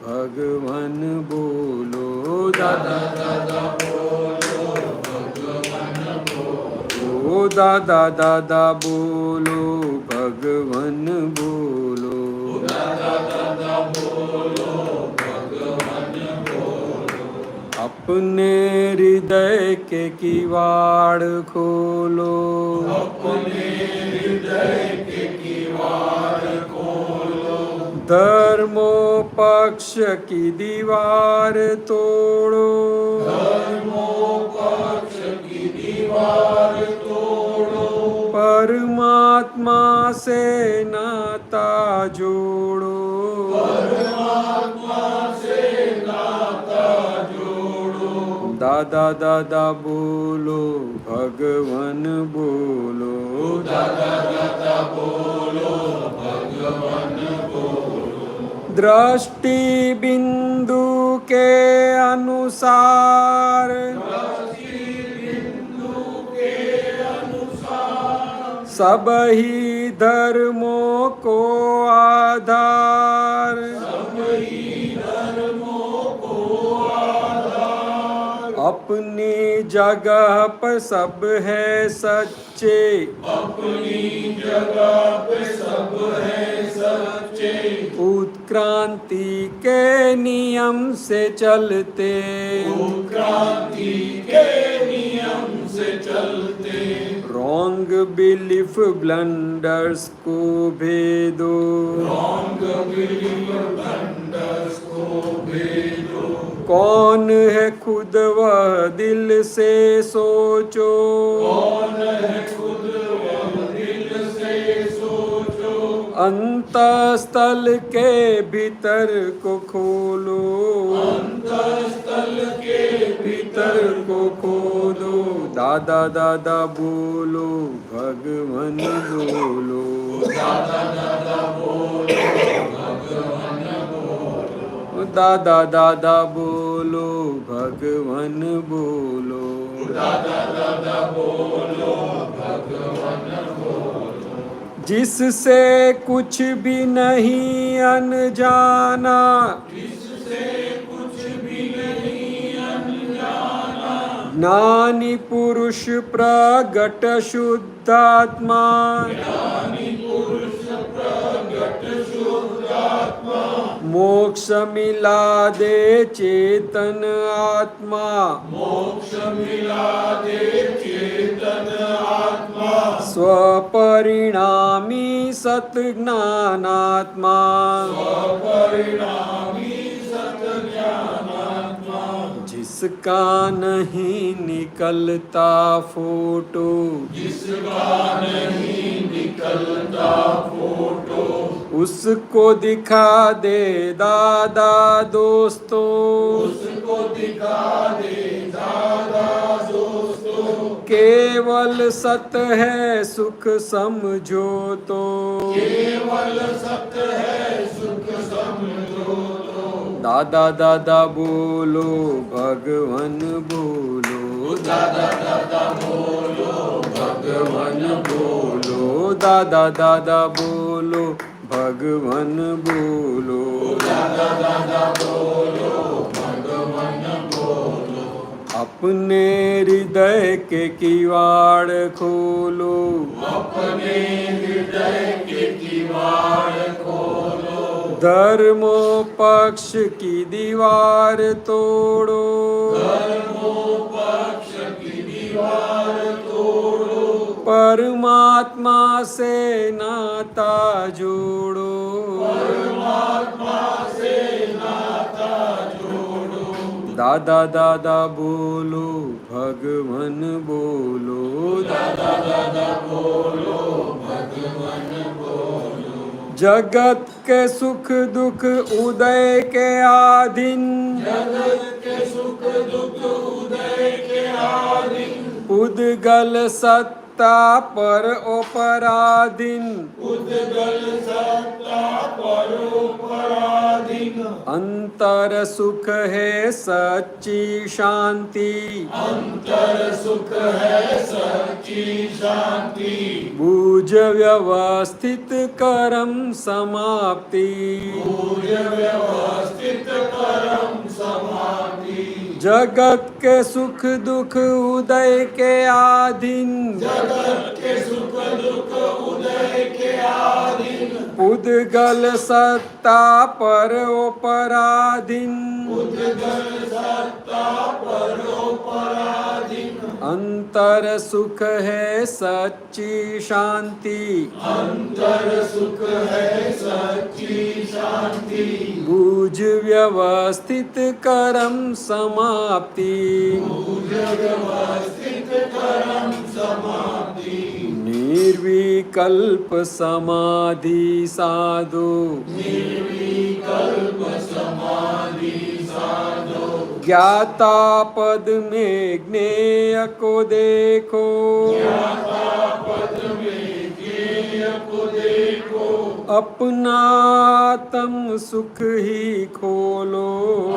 भगवान बोलो, दादा दादा बोलो भगवान बोलो, दादा दादा बोलो भगवान बोलो, दादा दादा बोलो भगवान बोलो, अपने हृदय के किवाड़ खोलो, अपने हृदय के किवाड़ खोलो, धर्मोपक्ष की दीवार तोड़ो, धर्मोपक्ष की दीवार तोड़ो, परमात्मा से नाता जोड़ो, परमात्मा से नाता जोड़ो, दादा दादा बोलो भगवान बोलो, दादा दादा बोलो भगवान बोलो, दृष्टि बिंदु के अनुसार, सब ही धर्मों को आधार, अपनी जगह पर सब है सच्चे, अपनी जगह पे सब है सच्चे, उत्क्रांति के नियम से चलते, उत्क्रांति के नियम से चलते, रॉन्ग बिलीफ ब्लंडर्स को भेदो, रॉन्ग बिलीफ ब्लंडर्स को भेदो, कौन है खुद वह दिल से सोचो, कौन है खुद वह दिल से सोचो, अंतःस्थल के भीतर को खोलो, अंतःस्थल के भीतर को खोलो, दादा दादा बोलो भगवान बोलो, दादा दादा बोलो भगवान बोलो, दादा दादा बोलो भगवान बोलो, दादा दादा बोलो भगवान जिससे कुछ भी नहीं अनजाना, ज्ञानी पुरुष प्रगट शुद्धात्मा, मोक्ष मिला दे चेतन आत्मा, स्वपरिणामी सतज्ञानात्मा, जिसका नहीं निकलता फोटो, उसको दिखा दे दादा दोस्तों, केवल सत है सुख समझो तो, दादा दादा बोलो भगवान बोलो, दादा दादा बोलो भगवान बोलो, दादा दादा बोलो भगवान बोलो, दादा दादा बोलो भगवान बोलो। अपने हृदय के किवाड़ खोलो, अपने हृदय के किवाड़ खोलो, धर्मों पक्ष की दीवार तोड़ो, धर्मों पक्ष की दीवार तोड़ो, परमात्मा से नाता जोड़ो, परमात्मा से नाता जोड़ो, दादा दादा बोलो भगवान बोलो, दादा दादा बोलो भगवान बोलो। जगत के सुख दुख उदय के आधीन, जगत के सुख दुख उदय के आधीन, उद्गल सत्ता पर अपराधीन, उद्गल सत्ता पर अपराधीन, अंतर सुख है सच्ची शांति, अंतर सुख है सच्ची शांति, बूझ व्यवस्थित कर्म समाप्ति, बूझ व्यवस्थित कर्म समाप्ति, जगत के सुख दुख उदय के आधीन, जगत के सुख दुख उदय के आधीन, उद्गल सत्ता पर अपराधीन, उद्गल सत्ता पर अपराधीन, अंतर सुख है सच्ची शांति, अंतर सुख है सच्ची शांति, बूझ व्यवस्थित कर्म समाप्ति, बूझ व्यवस्थित कर्म समाप्ति, निर्विकल्प समाधि साधो, निर्विकल्प समाधि साधो, ज्ञाता पद में ज्ञेय को देखो, ज्ञाता पद में ज्ञेय को देखो, अपना आत्म सुख ही खोलो,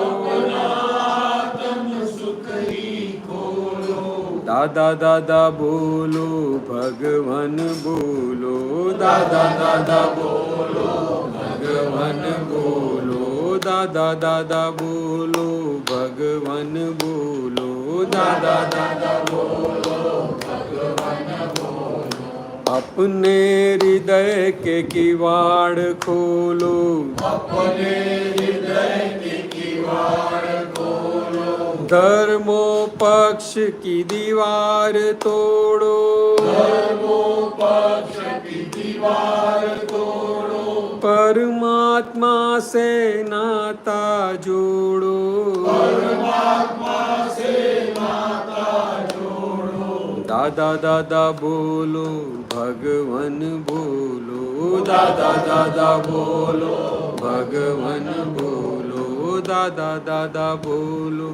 अपना आत्म सुख ही खोलो, दादा दादा बोलो भगवान बोलो, दादा दादा बोलो भगवान बोलो, दादा दादा बोलो भगवान बोलो, दादा दादा बोलो भगवान बोलो, अपने हृदय के किवाड़ खोलो, अपने हृदय के किवाड़ खोलो, धर्मों पक्ष की दीवार तोड़ो, धर्मों पक्ष की दीवार तोड़ो, परमात्मा से नाता जोड़ो, परमात्मा से नाता जोड़ो, दादा दादा बोलो भगवान बोलो, दादा दादा बोलो भगवान बोलो, दादा दादा बोलो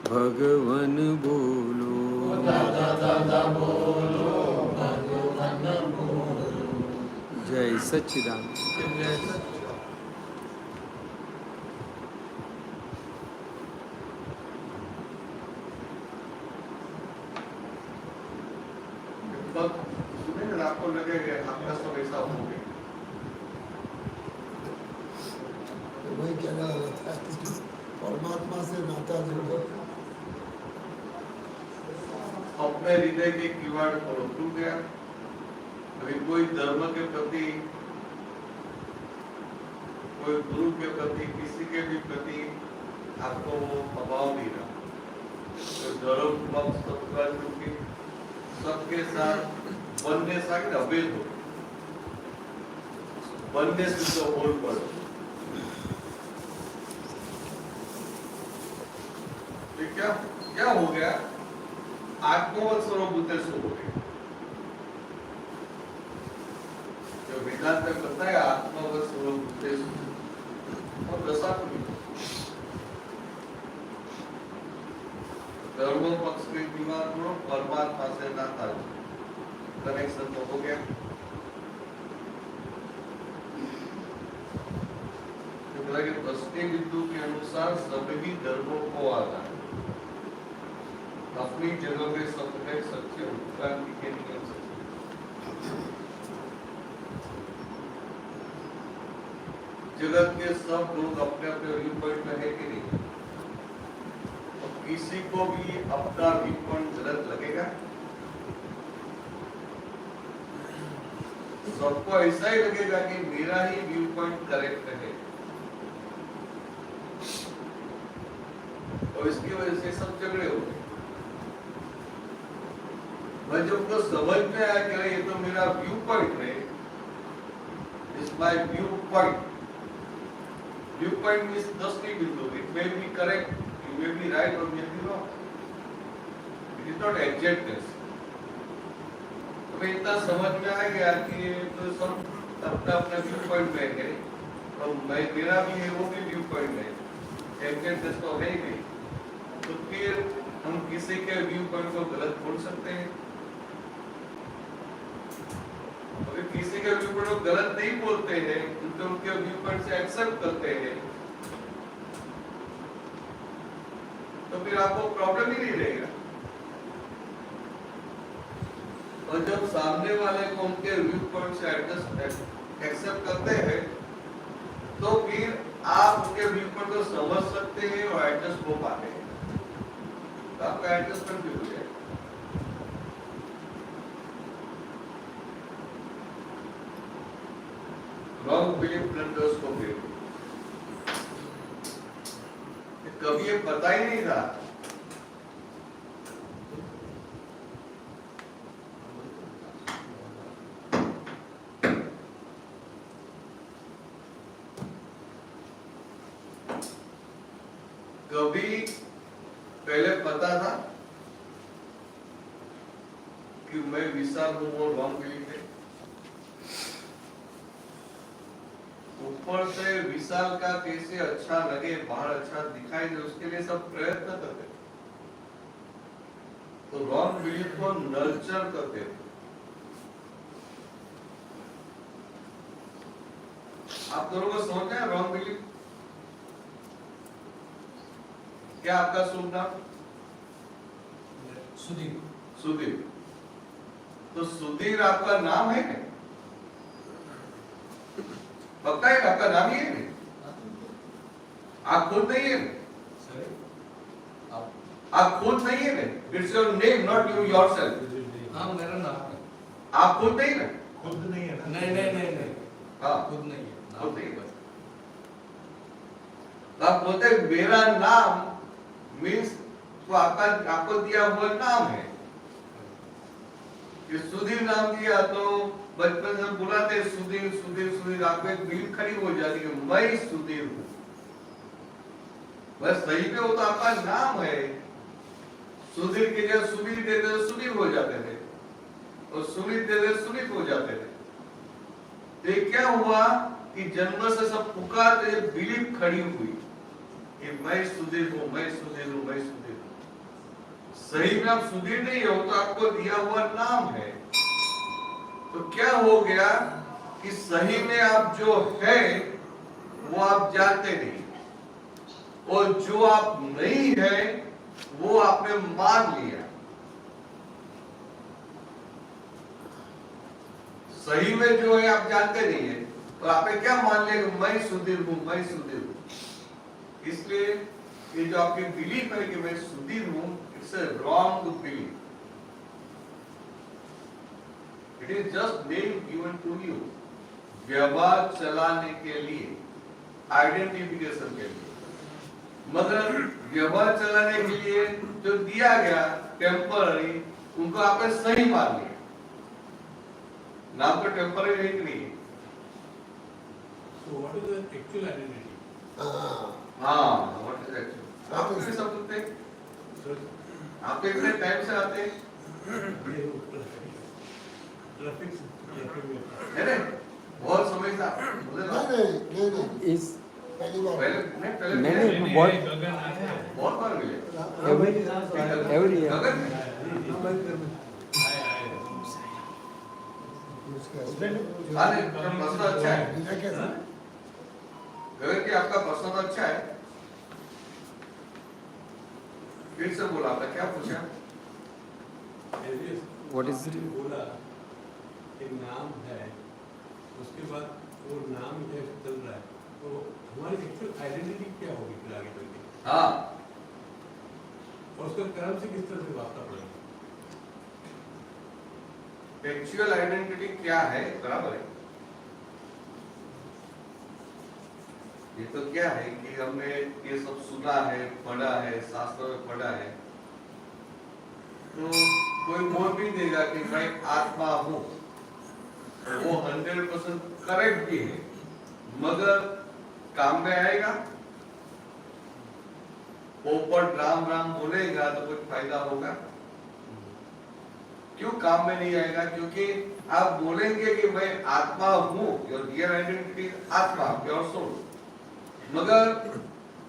भगवान बोलो, दादा दादा बोलो भगवान बोलो। जय सच्चिदानंद। बात फिर आपको लगेगा आपका सब ऐसा हो गया। तो वही कहने वाला था, परमात्मा से नाता जोड़ो। अपने हृदय के किवाड़ खोलो, खुल गया। अभी कोई धर्म के प्रति, कोई गुरु के प्रति, किसी के भी प्रति आपको वो अभाव नहीं रहा। तो धर्म पक्ष सबका, क्योंकि सबके साथ बनने साथ अभेद हो, बनने से तो होल पड़ो। तो क्या हो गया? आत्मवत सर्वभूतेषु हो गया। जो वेदांत में बताया आत्मवत सर्वभूतेषु और दशापुरी धर्म पक्ष के दिमाग में परमात्मा से नाता कनेक्शन तो हो गया। दृष्टि बिंदु के अनुसार सभी धर्मों को आता है, अपनी जगह पे सबने सच्चे उत्क्रांति के नियम से। जगत के सब लोग अपने अपने व्यू पॉइंट में है कि नहीं? तो किसी को भी अपना व्यू पॉइंट गलत लगेगा? सबको ऐसा ही लगेगा कि मेरा ही व्यू पॉइंट करेक्ट है, और इसकी वजह से सब झगड़े हो गए। मैं जब तो समझ में आया कि ये तो मेरा व्यू पॉइंट है, is my view point. View point means दृष्टि बिंदु। It may be correct, you may be right और may be wrong. It is not exactness. तो इतना समझ में आ गया कि ये तो सब अपना अपना व्यू पॉइंट में है, और मैं मेरा भी है, वो भी व्यू पॉइंट है, एग्जैक्टनेस तो है ही नहीं। तो फिर हम किसी के व्यू पॉइंट को गलत बोल सकते हैं? अगर किसी के व्यू पॉइंट को गलत नहीं बोलते हैं, तो उनके व्यू पॉइंट से एक्सेप्ट करते हैं, तो फिर आपको प्रॉब्लम ही नहीं रहेगा। और जब सामने वाले को उनके व्यू पॉइंट से एक्सेप्ट करते हैं, तो फिर आप उनके व्यू पॉइंट को समझ सकते हैं और एडजस्ट हो पाते हैं। तो आपका एडजस्टमेंट भी हो जाएगा। रॉन्ग बिलीफ ब्लंडर्स को भी कभी ये पता ही नहीं था। कभी पहले पता था कि मैं विशाल हूं, वो रॉन्ग बिलीफ है। ऊपर से विशाल का कैसे अच्छा लगे, बाहर अच्छा दिखाई दे, उसके लिए सब प्रयत्न करते थे। तो रॉन्ग बिलीफ को नर्चर करते थे। आप दोनों को समझ है रॉन्ग बिलीफ? क्या आपका शुभ नाम? सुधीर। सुधीर। तो सुधीर आपका नाम है? पक्का है आपका नाम ही है? आप खुद नहीं है? आप खुद नहीं है? It's your name, not you yourself. हाँ, मेरा नाम है। आप खुद नहीं है? खुद नहीं है ना? नहीं। हाँ, खुद नहीं है। खुद नहीं है। तो आप बोलते मेरा नाम मीन्स तो आपको दिया हुआ नाम है। कि सुधीर नाम दिया तो बचपन से बुलाते सुधीर सुधीर सुधीर, आपको एक बिलीफ खड़ी हो जाती है मैं सुधीर हूं। बस सही पे वो तो आपका नाम है। सुधीर के जगह सुधीर देते तो सुधीर हो जाते थे, और सुमित देते सुमित हो जाते थे। तो क्या हुआ कि जन्म से सब पुकारते बिलीफ खड़ी हुई कि मैं सुधीर हूं, मैं सुधीर हूं, मैं सुधीर हूं। सही में आप सुधीर नहीं हो, तो आपको दिया हुआ नाम है। तो क्या हो गया कि सही में आप जो है वो आप जानते नहीं, और जो आप नहीं है वो आपने मान लिया। सही में जो है आप जानते नहीं है, और आपने क्या मान लिया कि मैं सुधीर हूं, मैं सुधीर हूं। इसलिए ये जो आपकी बिलीफ है कि मैं सुधीर हूं, it's a wrong belief. It is just name given to you व्यवहार चलाने के लिए, आइडेंटिफिकेशन के लिए। मगर व्यवहार चलाने के लिए जो दिया गया टेम्पररी, उनको आपने सही मान लिया। नाम तो टेम्पररी है कि नहीं? So what is the actual identity? हाँ, व्हाट इज एक्चुअल? आप किसी शब्द थे? आप इतने टाइम से आते हैं? है ना? बहुत समय से आप मुझे लगा इस पहली बार पहले नहीं बहुत बहुत बार मिले। एवरी गगन हाँ नहीं, तो प्रश्न अच्छा है। गगन की आपका प्रश्न तो अच्छा है। फिर से बोला आपने, क्या पूछा? व्हाट इज बोला एक नाम है, उसके बाद वो नाम जो चल रहा है, तो हमारी एक्चुअल आइडेंटिटी क्या होगी फिर आगे चल के, हाँ, और उसका कर्म से किस तरह से वास्ता पड़ेगा? एक्चुअल आइडेंटिटी क्या है? बराबर है। ये तो क्या है कि हमने ये सब सुना है, पढ़ा है, शास्त्र में पढ़ा है, तो कोई बोल भी देगा कि मैं आत्मा हूं, वो 100% करेक्ट भी है, मगर काम में आएगा? पोपट राम राम बोलेगा तो कुछ फायदा होगा? क्यों काम में नहीं आएगा? क्योंकि आप बोलेंगे कि मैं आत्मा हूं, योर रियल आइडेंटिटी आत्मा, प्योर सोल, मगर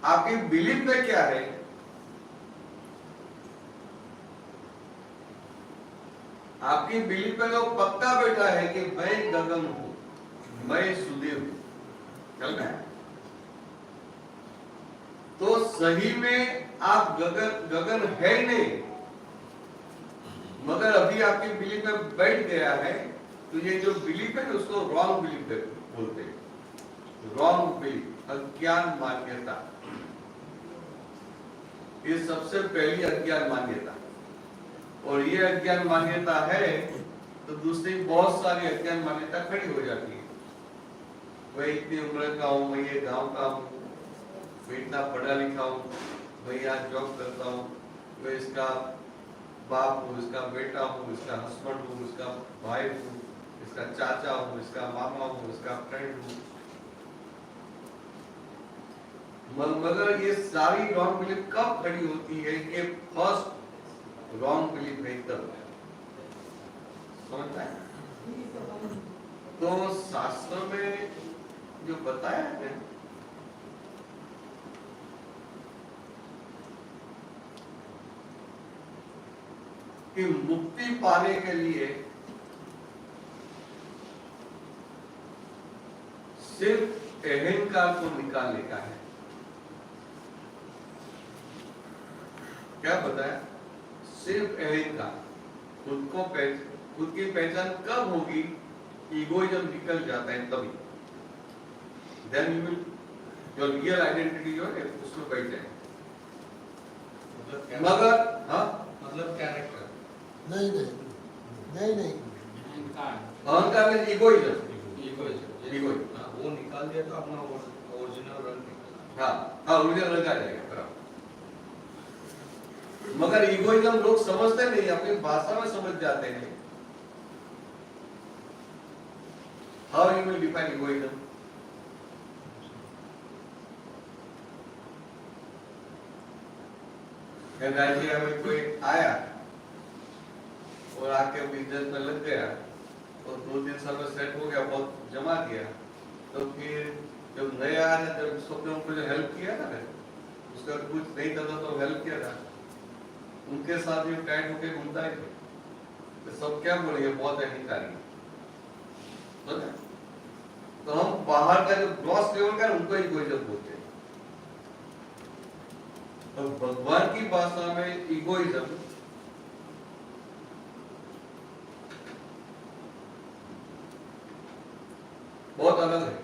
आपकी बिलीफ में क्या है? आपकी बिलीफ में तो पक्का बैठा है कि मैं गगन हूं, मैं सुधीर हूं, चल रहा है? तो सही में आप गगन है ही नहीं, मगर अभी आपकी बिलीफ में बैठ गया है। तो ये जो बिलीफ है उसको रॉन्ग बिलीफ बोलते हैं, रॉन्ग बिलीफ, अज्ञान मान्यता। ये सबसे पहली अज्ञान मान्यता, और ये अज्ञान मान्यता है तो दूसरी बहुत सारी अज्ञान मान्यता खड़ी हो जाती है। मैं इतनी उम्र का हूँ, मैं ये गांव का हूँ, मैं इतना पढ़ा लिखा हूँ, मैं यहाँ जॉब करता हूँ, मैं इसका बाप हूँ, इसका बेटा हूँ, इसका हस्बैंड हूँ, इसका भाई हूँ, इसका चाचा हूँ, इसका मामा हूँ, इसका फ्रेंड हूँ। मगर ये सारी रॉन्ग बिलीफ कब खड़ी होती है? कि फर्स्ट रॉन्ग बिलीफ है तब, समझता है? तो शास्त्र में जो बताया है कि मुक्ति पाने के लिए सिर्फ अहंकार को निकालने का है। क्या बताया? सिर्फ अहंकार, खुद की पहचान कब होगी? ईगोइज्म निकल जाता है तभी, then you will, your real identity जो है उसमें बैठ जाए। मगर हाँ, मतलब कैरेक्टर नहीं नहीं नहीं नहीं अहंकार में इगोइज्म, वो निकाल दिया तो अपना ओरिजिनल रंग निकला। हाँ ओरिजिनल रंग आ जाएगा, बराबर। मगर इगोइज्म लोग समझते नहीं, अपनी भाषा में समझ जाते हैं। How you will define egoism? Nigeria में कोई आया और आके बिजनेस में लग गया और 2-3 साल में सेट हो गया, बहुत जमा किया, तो फिर जब नया आया, जब सबने उनको जो हेल्प किया ना, उसका कुछ नहीं था तो हेल्प किया था, उनके साथ भी टाइट होके घूमता है तो सब क्या बोलेंगे? बहुत अहंकारी। तो हम बाहर का जो ग्रॉस लेवल का उनको इगोइज्म बोलते हैं। तो भगवान की भाषा में इगोइज्म बहुत अलग है।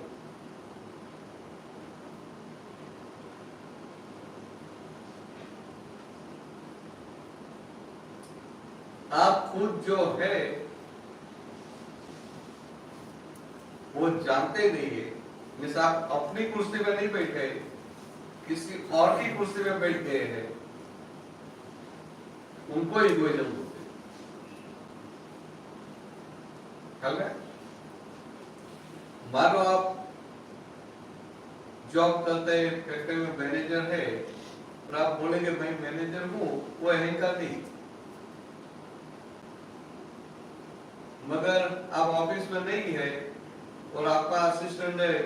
आप खुद जो है वो जानते नहीं है। मिस आप अपनी कुर्सी में नहीं बैठे, किसी और की कुर्सी में बैठ गए हैं, उनको इगोइज्म बोलते हैं। ख्याल है? मान लो आप जॉब करते हैं, फैक्ट्री में मैनेजर है, और आप बोलेंगे मैं मैनेजर हूं, वो अहंकार नहीं। मगर आप ऑफिस में नहीं है और आपका असिस्टेंट है,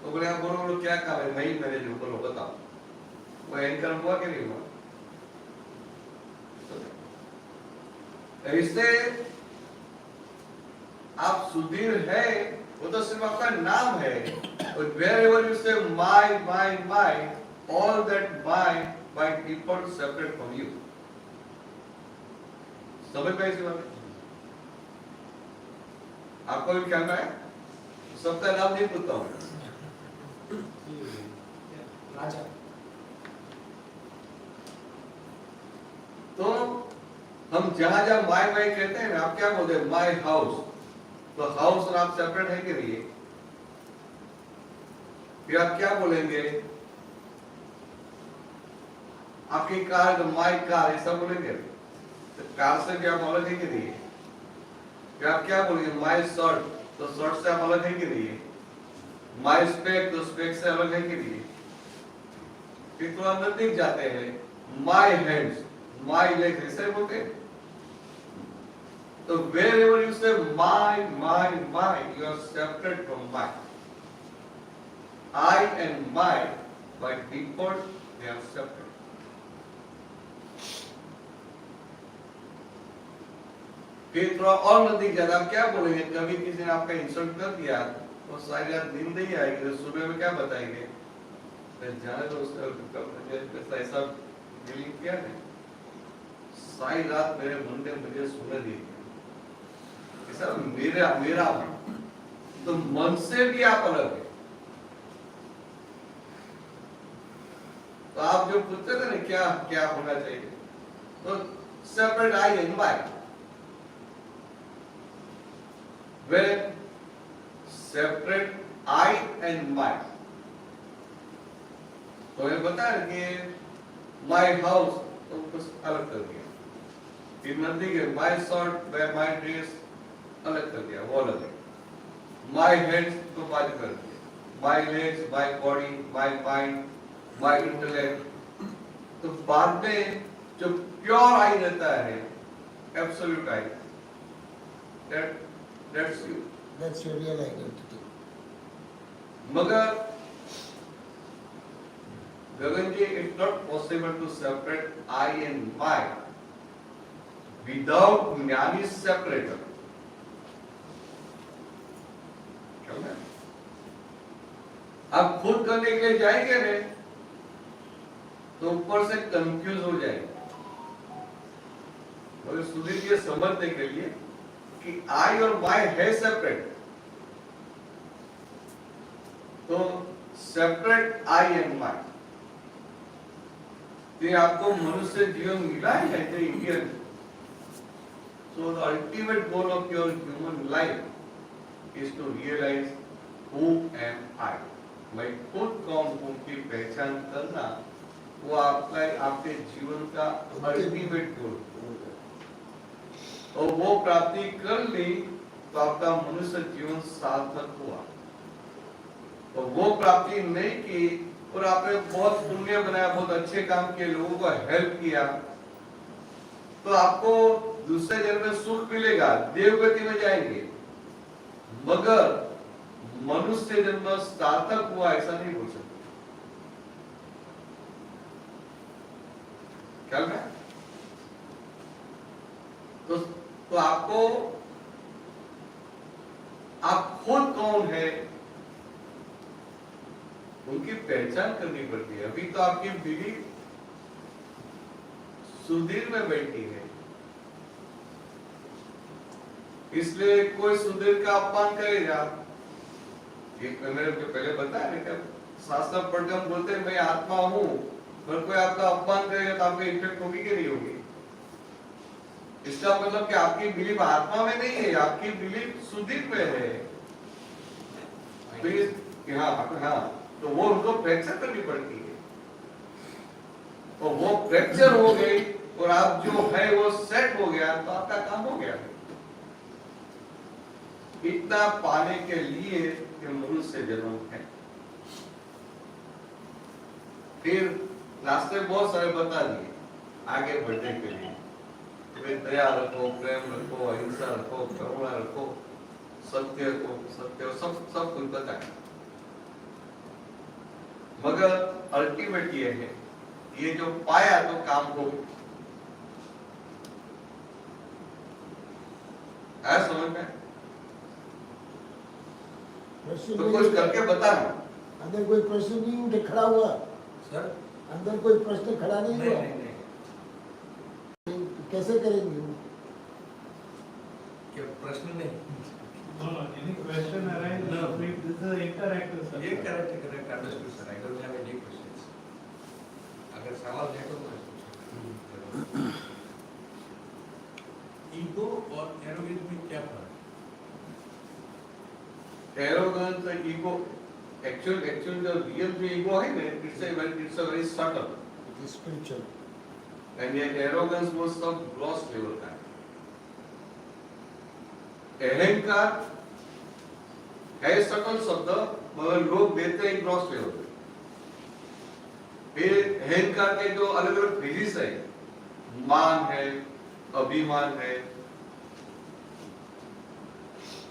तो बोले आप बोलो क्या काम है, मैं ही मैनेजर हूं, बोलो बताओ, वो अहंकार हुआ कि नहीं हुआ? इससे आप सुधीर है, वो तो सिर्फ आपका नाम है। और wherever you say my, all that by default separate from you. समझ में इसी बात? आपको भी ख्याल है? सबका नाम नहीं पूछता हूँ। राजा। तो हम जहां जहां माय कहते हैं ना, आप क्या बोलते हैं? My house. तो हाउस और आप सेपरेट है कि नहीं? फिर आप क्या बोलेंगे? आपकी कार, माय कार, ऐसा बोलेंगे? तो कार से भी आप अलग है कि नहीं? फिर आप क्या बोलेंगे? माय शर्ट, तो शर्ट से आप अलग है कि नहीं? माय स्पेक, तो स्पेक से अलग है कि नहीं? फिर तो अंदर दिख जाते हैं। माय हैंड्स, माय लेग, ऐसे बोलते हैं। तो wherever you say my, you are separate from my. I and my, by default, they are separate. फिर थोड़ा और नजदीक जाता, आप क्या बोलेंगे? कभी किसी ने आपका इंसल्ट कर दिया, तो सारी रात नींद नहीं आएगी, तो सुबह में क्या बताएंगे? जाने तो उसका ऐसा डीलिंग किया है, सारी रात मेरे मुंडे मुझे सुने दी, मेरा तो मन से भी आप अलग है। तो आप जो पूछते थे ना क्या क्या होना चाहिए, तो separate I and my. When separate I and my, तो ये बताया कि my house तो कुछ अलग कर दिया, फिर नदी के my shirt, my dress अलग कर दिया, वो अलग है। my hands तो बात कर दिया, my legs, my body, my mind, my intellect। तो बाद में जो प्योर आई रहता है, absolute I, that's you. That's your real identity. मगर गगन जी, it's not possible to separate I and my without ज्ञानी separator. आप खुद करने के लिए जाएंगे ने, तो ऊपर से कंफ्यूज हो जाएंगे। और सुधीर जी समझने के लिए कि आई और माई है सेपरेट, तो सेपरेट आई एंड माई। तो आपको मनुष्य जीवन मिला है as a Indian. So the ultimate goal of your human life is to realise who am I. मैं खुद कौन हूं की पहचान करना, वो आपका आपके जीवन का अल्टीमेट गोल। और वो प्राप्ति कर ली तो आपका मनुष्य जीवन सार्थक हुआ। और वो प्राप्ति नहीं की और आपने बहुत पुण्य बनाया, बहुत अच्छे काम किए, लोगों को हेल्प किया, तो आपको दूसरे जन्म में सुख मिलेगा, देवगति में जाएंगे। मगर मनुष्य जन्म सार्थक हुआ ऐसा नहीं बोल सकते। क्या है? तो आपको आप खुद कौन है उनकी पहचान करनी पड़ती है। अभी तो आपकी बीवी सुधीर में बैठी है, इसलिए कोई सुधीर का अपमान करेगा ये मैंने जो पहले बताया ना कि शास्त्र पढ़ के हम बोलते हैं मैं आत्मा हूँ, पर कोई आपका अपमान करेगा तो आपको इफेक्ट होगी कि नहीं होगी? इसका मतलब कि आपकी बिलीफ आत्मा में नहीं है, आपकी बिलीफ सुधीर में है। तो ये हाँ, तो वो उनको फ्रैक्चर करनी पड़ती है, तो वो फ्रैक्चर हो गई और आप जो है वो सेट हो गया तो आपका काम हो गया। इतना पाने के लिए कि मनुष्य जन्म है। फिर रास्ते बहुत सारे बता दिए आगे बढ़ने के लिए, दया रखो, प्रेम रखो, अहिंसा रखो, करुणा रखो, सत्य सब कुछ बताया। मगर अल्टीमेट ये है, ये जो पाया तो काम हो गया। समझ में? तो कुछ करके बताना। अंदर कोई प्रश्न नहीं उठे खड़ा हुआ सर अंदर कोई प्रश्न खड़ा नहीं हुआ, कैसे करेंगे वो? क्या प्रश्न नहीं? No, any question arise? No. This is an interactive session. ये correct understood sir. I don't have any questions. अगर सवाल है तो मैं पूछूंगा। ईगो और एरोगेंस में क्या फर्क है? एरोगेंस और ईगो, एक्चुअल जो रियल जो ईगो है ना, it's a very subtle, it is spiritual, and ये एरोगेंस वो सब ग्रॉस लेवल का है। अहंकार है सटल शब्द, मगर लोग देते हैं ग्रॉस लेवल पे। फिर अहंकार के जो अलग अलग फेजेस है, मान है, अभिमान है,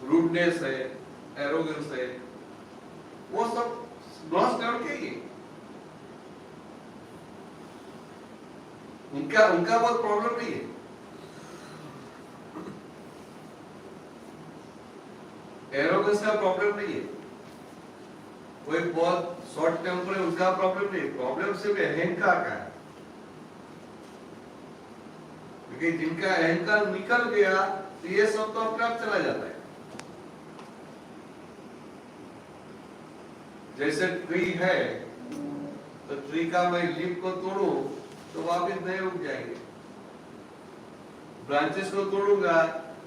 रूडनेस है, एरोगेंस है, वो सब ग्रॉस लेवल के ही। उनका बहुत प्रॉब्लम नहीं है। एरोगेंस का प्रॉब्लम नहीं है, कोई बहुत शॉर्ट टेम्पर है उसका प्रॉब्लम नहीं, प्रॉब्लम सिर्फ अहंकार का है। क्योंकि जिनका अहंकार निकल गया तो ये सब तो अपने आप चला जाता है। जैसे ट्री है तो ट्री का मैं लीफ को तोड़ू तो वापिस नए उग जाएंगे, ब्रांचेस को तोड़ूंगा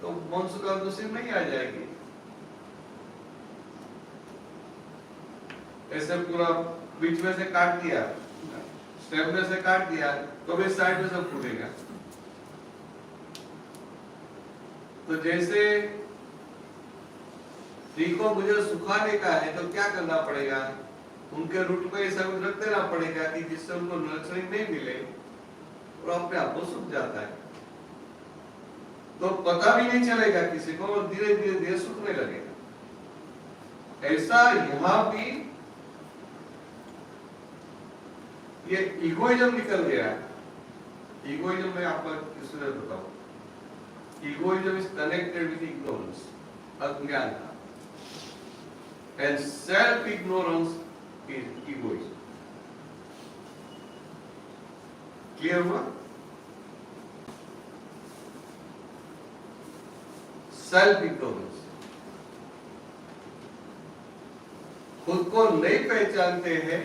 तो मॉनसून का दूसरी नहीं आ जाएगी। ऐसे पूरा बीच में से काट दिया, स्टेम में से काट दिया तो भी साइड में सब फूटेगा। तो जैसे ट्री को मुझे सुखाने का है तो क्या करना पड़ेगा, उनके रूट पे ऐसा कुछ रख देना पड़ेगा कि जिससे उनको नर्सरिंग नहीं मिले और अपने आप को सूख जाता है। तो पता भी नहीं चलेगा किसी को और धीरे धीरे सूखने लगेगा। ऐसा यहाँ भी ये इगोइज्म निकल गया। इगोइज्म में आपको किसने बताऊं, egoism is connected with ignorance, अज्ञानता, and self ignorance is egoism. Clear हुआ? सेल्फ इग्नोरेंस, खुद को नहीं पहचानते हैं,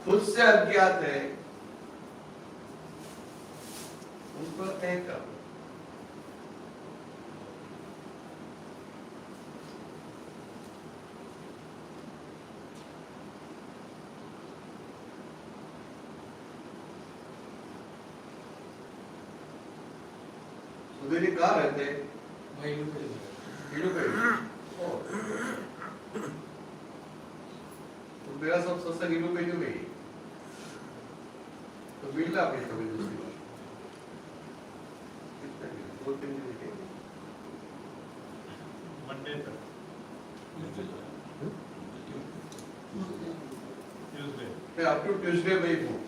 खुद से अज्ञात है, उनको अहंकार। सुधीर कहाँ रहते हैं? तो मेरा सब सत्संग इन्हों पे क्यों गई? तो मिलना अपनी कभी दूसरी बार। दो तीन दिन के मंडे तक, ट्यूसडे, मैं अप टू ट्यूसडे में ही हूँ।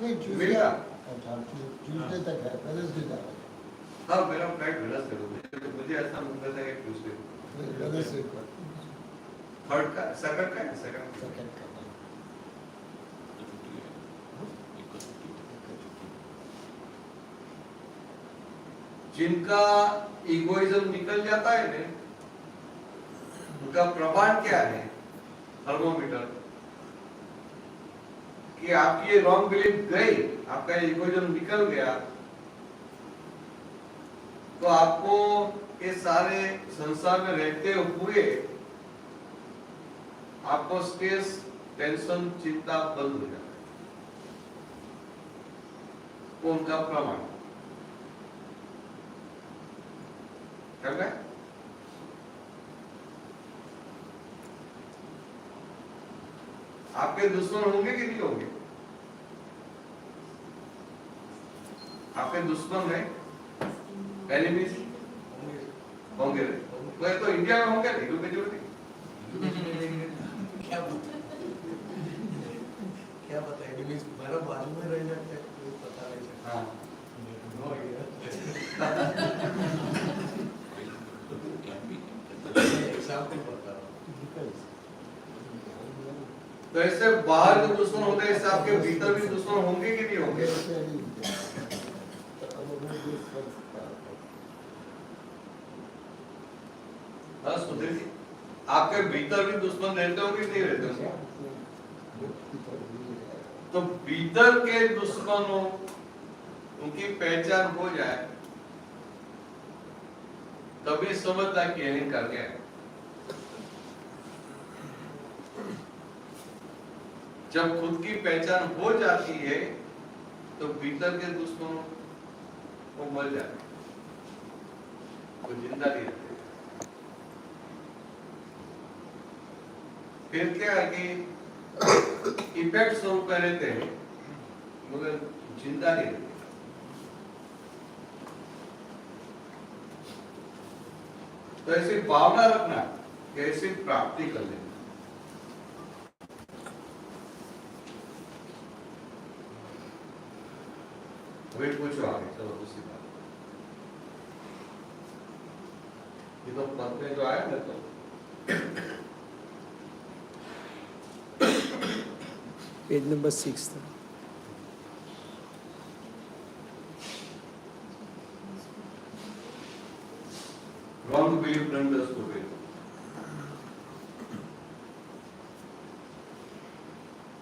नहीं ट्यूसडे, मिलेगा? अच्छा ट्यूसडे तक है, वेडनेसडे तक है, हाँ मेरा फ्लाइट वेडनेसडे को, मुझे ऐसा लगता है कि ट्यूसडे वेडनेसडे को थर्ड का, सेकंड का, सेकंड सेकंड का। जिनका इगोइज्म निकल जाता है ना, उनका प्रमाण क्या है? थर्मोमीटर कि आपकी ये रॉन्ग बिलीफ गई, आपका इगोइज्म निकल गया, तो आपको ये सारे संसार में रहते हुए आपको स्ट्रेस, टेंशन, चिंता बंद हो जाता है। वो उनका प्रमाण है। आपके दुश्मन होंगे कि नहीं होंगे? आपके दुश्मन है, एनिमीज होंगे। वह तो इंडिया में होंगे नहीं, क्योंकि जो क्या पता एनिमीज हमारा बाजू में रह जाते हैं, कोई पता नहीं चलता। हाँ, नो आइडिया। एग्जाम्पल बता रहा हूँ। तो ऐसे बाहर जो दुश्मन होते हैं, ऐसे आपके भीतर भी दुश्मन होंगे कि नहीं होंगे? हाँ सुधीर जी, आपके भीतर भी दुश्मन रहते होंगे कि नहीं रहते होंगे? तो भीतर के दुश्मनों उनकी पहचान हो जाए तभी समझना कि यही कर गया। जब खुद की पहचान हो जाती है तो भीतर के दुश्मनों को मर जाते हैं, वो जिंदा नहीं रहते। फिर क्या है कि इफेक्ट स्वरूप में रहते हैं मगर जिंदा नहीं रहते। तो ऐसी भावना रखना कि ऐसी प्राप्ति कर लेना। अभी पूछो आगे, चलो दूसरी बात। ये तो पद में जो आया ना, तो पेज नंबर 6 था। wrong belief blunders को भी।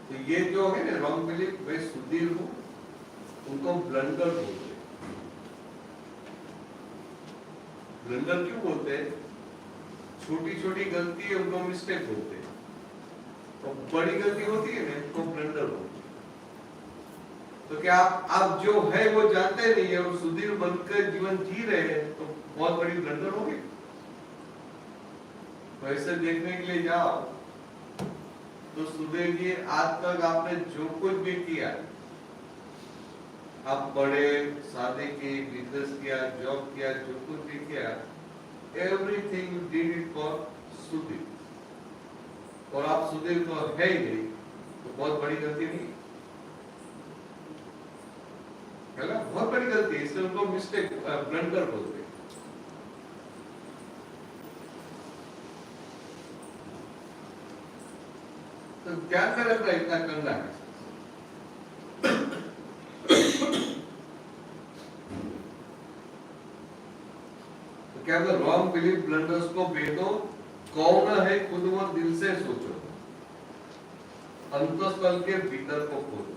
तो ये जो है ना रॉन्ग बिलीफ, वे सुधीर हो, उनको ब्लंडर बोलते हैं। ब्लंडर क्यों बोलते हैं? छोटी छोटी गलती है उनको मिस्टेक बोलते हैं, तो बड़ी गलती होती है ना तो ब्लंडर बोलते हैं। तो क्या आप जो है वो जानते नहीं है और सुधीर बनकर जीवन जी रहे हैं, तो बहुत बड़ी ब्लंडर होगी। तो ऐसे देखने के लिए जाओ तो सुधीर जी, आज तक आपने जो कुछ भी किया, आप पढ़े, शादी की, बिजनेस किया, जॉब किया, जो कुछ भी किया, everything you did it for Sudhir, और आप सुधीर तो है ही नहीं, तो बहुत बड़ी गलती नहीं है ना? बहुत बड़ी गलती है, इसलिए उनको मिस्टेक, ब्लंडर बोलते हैं। तो ध्यान में रखना, इतना करना है। तो क्या अगर रॉन्ग बिलीफ ब्लंडर्स को भेदो, कौन है खुद वो दिल से सोचो, अंतःस्थल के भीतर को खोलो।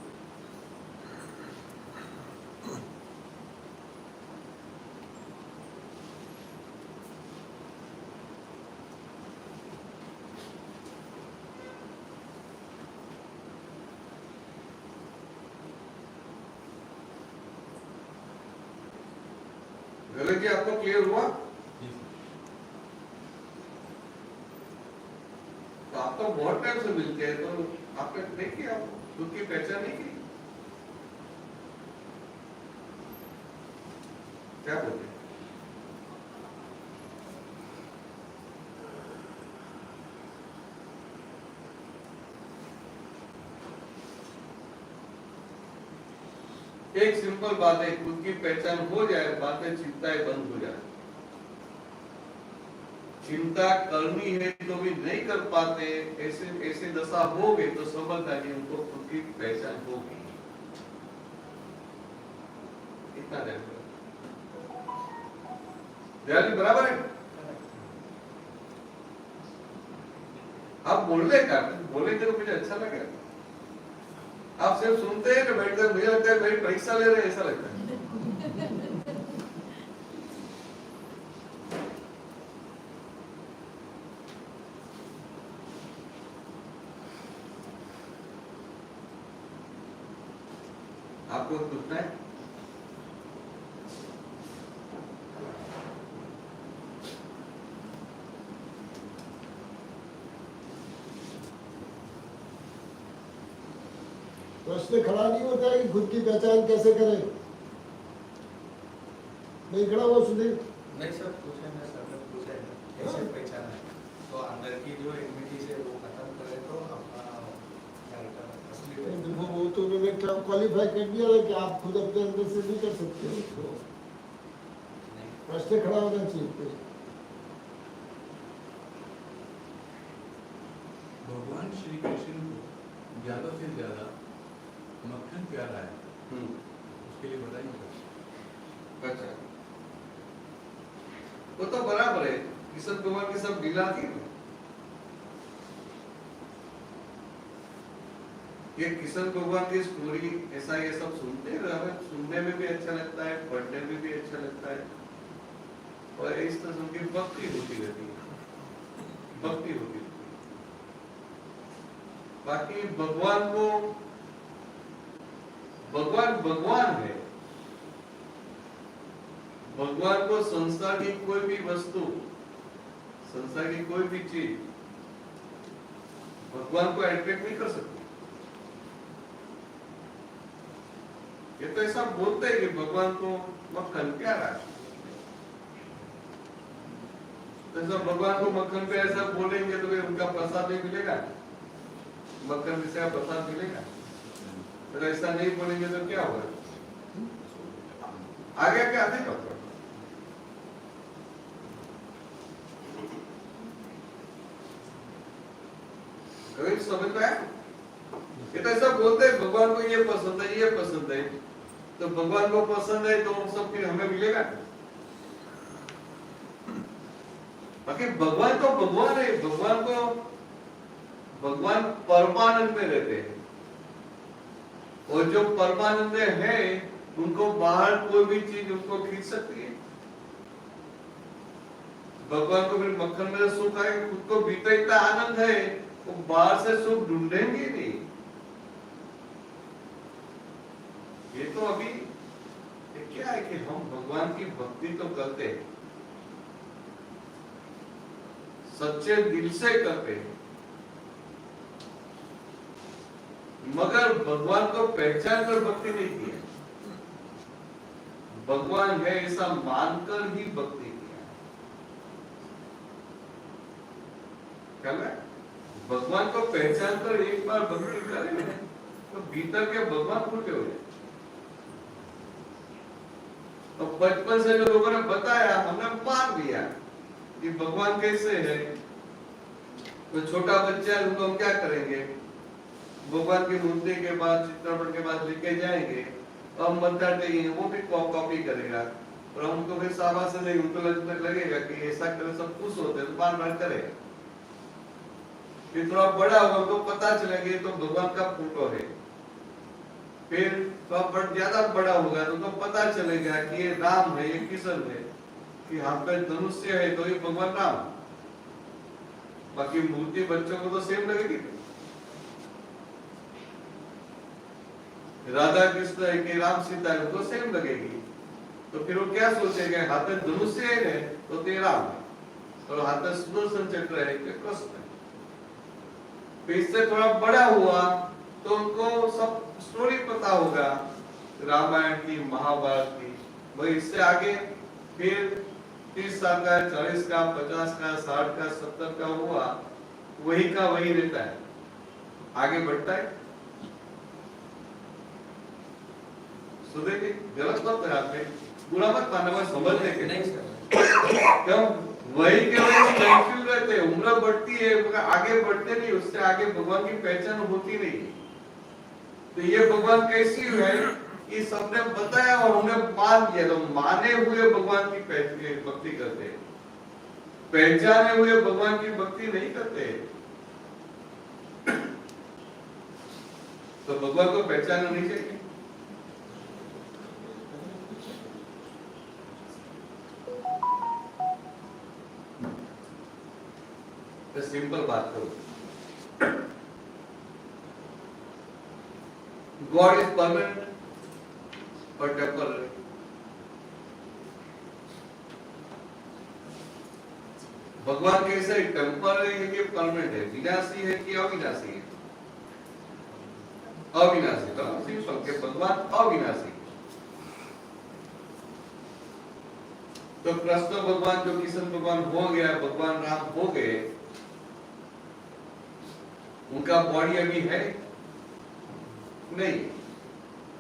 गलत जी, आपको क्लियर हुआ? तो आप तो बहुत टाइम से मिलते हैं, तो आपने नहीं किया, खुद की पहचान नहीं की, क्या बोलते हैं? एक सिंपल बात है, खुद की पहचान हो जाए, बातें, चिंताएं बंद हो जाए। चिंता करनी है तो भी नहीं कर पाते, ऐसे ऐसे दशा हो गई तो समझना कि उनको खुद की पहचान होगी। इतना ध्यान रखो। दयाली बराबर है। आप बोलने का बोलेंगे तो मुझे अच्छा लगेगा। आप सिर्फ सुनते हैं तो बैठकर मुझे लगता है मेरी परीक्षा ले रहे हैं, ऐसा लगता है। आपको पूछना है? प्रश्न खड़ा नहीं होता है कि खुद की पहचान कैसे करें। नहीं खड़ा हुआ सुधीर। नहीं सर, पूछे मैं सर ने पूछा है कैसे पहचाना है, तो अंदर की जो इम्यूनिटी है वो खत्म करे तो अपना कैरेक्टर असली देखो पहचान। वो तो उन्होंने क्वालिफाई कर दिया है कि आप खुद अपने अंदर से नहीं कर सकते उसको। नहीं, प्रश्न खड़ा होना चाहिए फिर। भगवान श्री कृष्ण को ज़्यादा से ज़्यादा मक्खन प्यारा है, उसके लिए बताइए। अच्छा, वो तो बराबर है, किशन कुमार की सब लीला थी। ये किशन भगवान की स्टोरी ऐसा ये सब सुनते हैं, हमें सुनने में भी अच्छा लगता है, पढ़ने में भी अच्छा लगता है, और इस तरह की भक्ति होती रहती है, भक्ति होती रहती है। बाकी भगवान को भगवान है। भगवान को संसार की कोई भी वस्तु, संसार की कोई भी चीज भगवान को अट्रैक्ट नहीं कर सकती। ये तो ऐसा बोलते हैं कि भगवान को मक्खन प्यारा है, तो ऐसा भगवान को मक्खन पे ऐसा बोलेंगे तो फिर उनका प्रसाद नहीं मिलेगा, मक्खन से प्रसाद मिलेगा। तो ऐसा नहीं बोलेंगे तो क्या होगा? आगे क्या देखो, कभी समझ में आया? ये तो ऐसा बोलते हैं भगवान को ये पसंद है, ये पसंद है, तो भगवान को पसंद है तो सब फिर हमें मिलेगा। बाकी भगवान तो भगवान है, भगवान परमानंद में रहते हैं, और जो परमानंद में है उनको बाहर कोई भी चीज उनको खींच सकती है। भगवान को फिर मक्खन में सुख है, खुद को भीतर इतना आनंद है, वो बाहर से सुख ढूंढेंगे नहीं। ये तो अभी ये क्या है कि हम भगवान की भक्ति तो करते हैं, सच्चे दिल से करते हैं, मगर भगवान को पहचान कर भक्ति नहीं की है। भगवान है ऐसा मानकर ही भक्ति किया। क्या है? भगवान को पहचान कर एक बार भक्ति करें तो भीतर के भगवान खुले हो जाए। तो बचपन से जो लोगों ने बताया हमने मान लिया कि भगवान कैसे है। तो छोटा बच्चा है उनको हम क्या करेंगे, भगवान की मूर्ति के बाद चित्रपट के बाद लेके जाएंगे और हम बताते हैं, वो भी कॉपी करेगा और हमको फिर शाबाश देंगे, उनको लगेगा कि ऐसा करे सब खुश होते हैं तो बार बार करेगा। फिर थोड़ा बड़ा होगा तो पता चलेगा तो भगवान का फोटो है। फिर थोड़ा ज्यादा बड़ा होगा तो पता चलेगा कि ये राम है, ये किशन है, कि हाथ पे धनुष्य है तो ये भगवान राम। बाकी मूर्ति बच्चों को तो सेम लगेगी। राधा कृष्ण है कि राम सीता है उनको सेम लगेगी। तो फिर वो क्या सोचेगा, हाथ में धनुष्य है तो ते राम है, और हाथ में सुदर्शन चक्र है कि कृष्ण है। फिर इससे थोड़ा बड़ा हुआ तो उनको सब स्टोरी पता होगा, रामायण की, महाभारत की। वही इससे आगे फिर 30 साल का, 40 का, 50 का, 60 का, 70 का हुआ, वही का वही रहता है, आगे बढ़ता है। देखिए गलत बात है, आपने बुरा मत मानना, समझने के नहीं सर, क्यों वही के वही कंफ्यूज रहते हैं। उम्र बढ़ती है मगर आगे बढ़ते नहीं, उससे आगे भगवान की पहचान होती नहीं। तो ये भगवान कैसी है ये सबने बताया और उन्हें मान लिया, तो माने हुए भगवान की भक्ति करते हैं, पहचाने हुए भगवान की भक्ति नहीं करते। तो भगवान को पहचानना नहीं चाहिए। तो सिंपल बात करो, गॉड इज परमानेंट और टेम्पररी। भगवान कैसे टेम्पररी है कि परमानेंट है, विनाशी है कि अविनाशी है? अविनाशी। तो सिंपल के भगवान अविनाशी। तो कृष्ण भगवान जो किशन भगवान हो गया, भगवान राम हो गए, उनका बॉडी अभी है नहीं,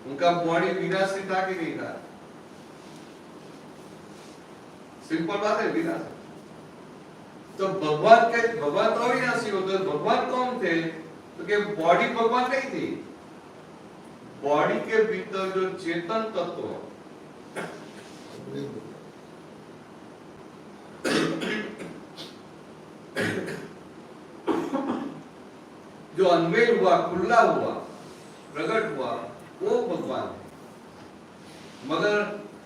उनका बॉडी विनाशी था कि नहीं था? सिंपल बात है, विनाशी। तो भगवान तो अविनाशी होते, भगवान कौन थे? तो कि बॉडी भगवान नहीं थी, बॉडी के भीतर जो चेतन तत्व जो अनवेल हुआ, खुला हुआ, प्रकट हुआ, वो भगवान है। मगर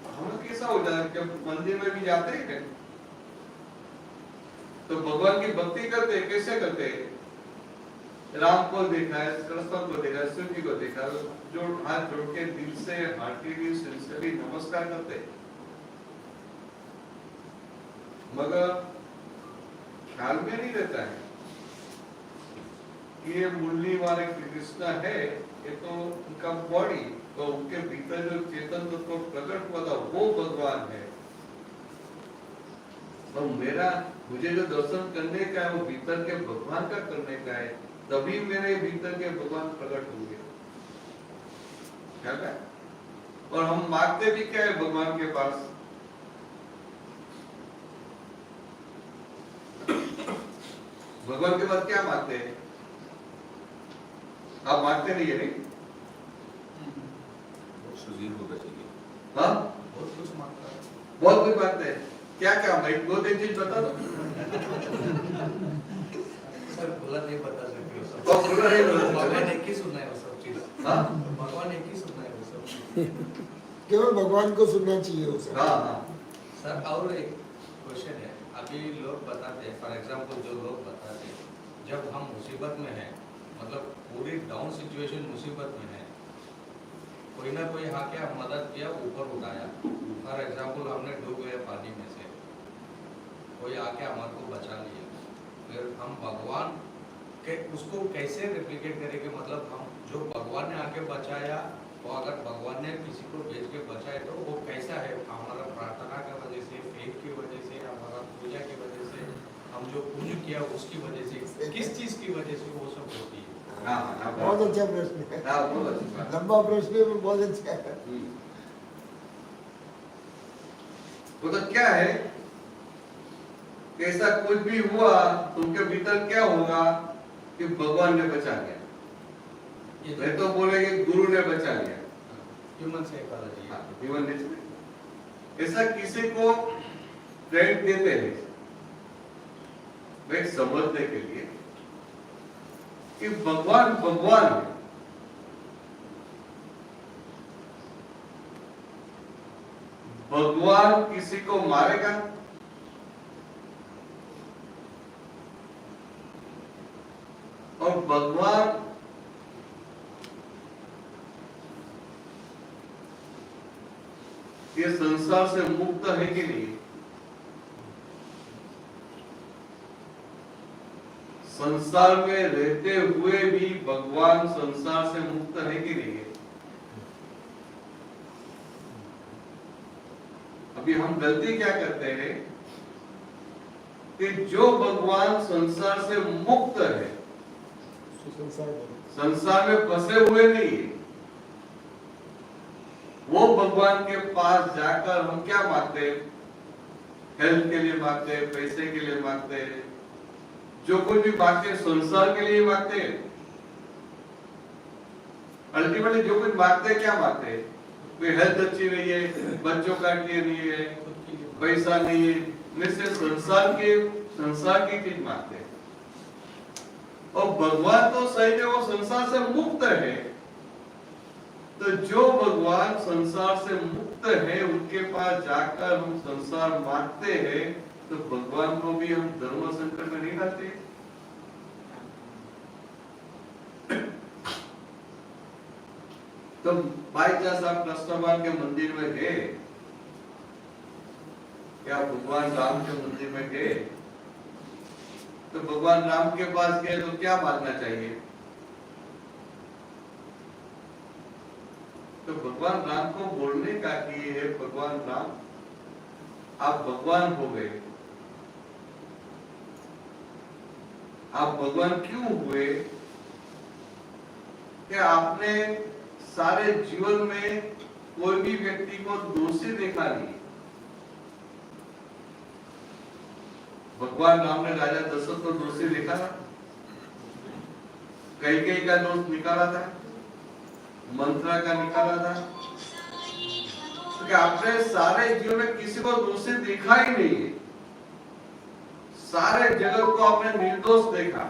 हम कैसा हो जाए, जब मंदिर में भी जाते हैं तो भगवान की भक्ति करते हैं, कैसे करते हैं? राम को देखा है, कृष्ण को देखा है, शिव जी को देखा है, जो हाथ जोड़ के दिल से हार्टली सिंसियरली नमस्कार करते हैं। मगर ख्याल में नहीं रहता है कि ये मुरली वाले कृष्णा है, ये तो उनका बॉडी, तो उनके भीतर जो चेतन तत्व प्रकट हुआ था वो भगवान है। और मुझे जो दर्शन करने का है वो भीतर के भगवान का करने का है, तभी मेरे भीतर के भगवान प्रकट होंगे। क्या है? और हम मांगते भी क्या है भगवान के पास? भगवान के पास क्या मांगते हैं? आप मांगते नहीं है नहीं? हाँ, बहुत कुछ मांगता है, बहुत कुछ मांगते हैं। क्या क्या? मैं दो तीन चीज बता दो। सर बोला नहीं बता सकते वो सब। तो बोला नहीं बता सकते। भगवान एक ही सुनना है वो सब चीज। हाँ? भगवान एक ही सुनना है वो सब चीज। केवल भगवान को सुनना चाहिए वो सब। हाँ हाँ। सर और एक क्वेश्चन है, अभी लोग बताते हैं, फॉर एग्जांपल जो लोग बताते हैं, जब हम मुसीबत में हैं, मतलब पूरी डाउन सिचुएशन मुसीबत में है, कोई ना कोई आके मदद किया, ऊपर उठाया। फॉर एग्जांपल हमने डूब गए पानी में से, कोई आके हमारे को बचा लिया, फिर हम भगवान के उसको कैसे रेप्लिकेट करेंगे? मतलब हम जो भगवान ने आके बचाया, वो अगर भगवान ने किसी को भेज के बचाए तो वो कैसा है? हमारा प्रार्थना की वजह से, फेथ की वजह से, हमारा पूजा की वजह से, हम जो पुण्य किया उसकी वजह से, किस चीज की वजह से वो सब होती है? बहुत अच्छा प्रश्न है, बहुत अच्छा। लंबा प्रश्न है, बहुत अच्छा है। वो तो क्या है कि ऐसा कुछ भी हुआ तुमके भीतर क्या होगा कि भगवान ने बचा लिया, नहीं तो बोलेंगे गुरु ने बचा लिया। Human psychology. हाँ, ह्यूमन नेचर। ऐसा किसी को क्रेडिट देते हैं मैं समझने के लिए कि भगवान भगवान है। भगवान किसी को मारेगा? और भगवान ये संसार से मुक्त है कि नहीं? संसार में रहते हुए भी भगवान संसार से मुक्त है कि नहीं? अभी हम गलती क्या करते हैं कि जो भगवान संसार से मुक्त है, संसार में फंसे हुए नहीं है, वो भगवान के पास जाकर हम क्या मांगते हैं? हेल्थ के लिए मांगते हैं, पैसे के लिए मांगते हैं, जो कुछ भी मांगते हैं संसार के लिए मांगते हैं। अल्टीमेटली जो कुछ मांगते हैं क्या मांगते हैं? कोई हेल्थ अच्छी नहीं है, बच्चों का लिए नहीं है, पैसा नहीं है, निश्चित संसार की चीज मांगते हैं। और भगवान तो सही में वो संसार से मुक्त है। तो जो भगवान संसार से मुक्त है उनके पास जाकर हम संसार मांगते हैं, तो भगवान को भी हम धर्म संकट में नहीं डालते। तो बाई चांस आप कृष्ण भगवान के मंदिर में गए, क्या भगवान राम के मंदिर में गए, तो भगवान राम के पास गए तो क्या मांगना चाहिए? तो भगवान राम को बोलने का कि हे भगवान राम, आप भगवान हो गए। आप भगवान क्यों हुए? कि आपने सारे जीवन में कोई भी व्यक्ति को दोषी देखा नहीं। भगवान राम ने राजा दशरथ को दोषी देखा था, कई का दोष निकाला था, मंत्रा का निकाला था। तो आपने सारे जीवन में किसी को दोषी देखा ही नहीं है। सारे जगत को आपने निर्दोष देखा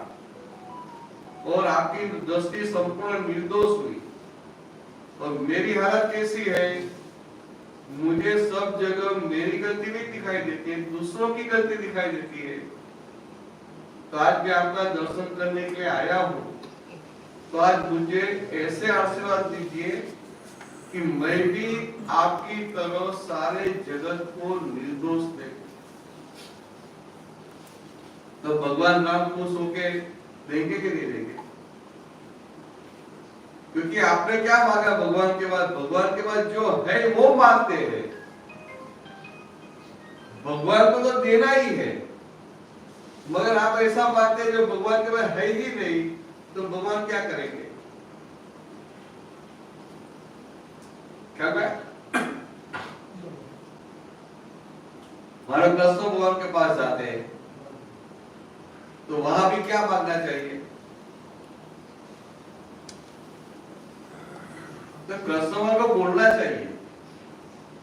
और आपकी दृष्टि संपूर्ण निर्दोष हुई। और मेरी हालत कैसी है? मुझे सब जगह मेरी गलती नहीं दिखाई देती है, दूसरों की गलती दिखाई देती है। तो आज मैं आपका दर्शन करने के लिए आया हूँ। तो आज मुझे ऐसे आशीर्वाद दीजिए कि मैं भी आपकी तरह सारे जगत को निर्दोष देखूं। तो भगवान राम खुश होके देंगे कि नहीं देंगे? क्योंकि आपने क्या मांगा भगवान के बाद? भगवान के बाद जो है वो मांगते हैं। भगवान को तो देना ही है, मगर आप ऐसा मांगते हैं जो भगवान के बाद है ही नहीं, तो भगवान क्या करेंगे? क्या कहें? हमारे कृष्ण भगवान के पास जाते हैं तो वहां भी क्या मांगना चाहिए? तो कृष्ण भगवान को बोलना चाहिए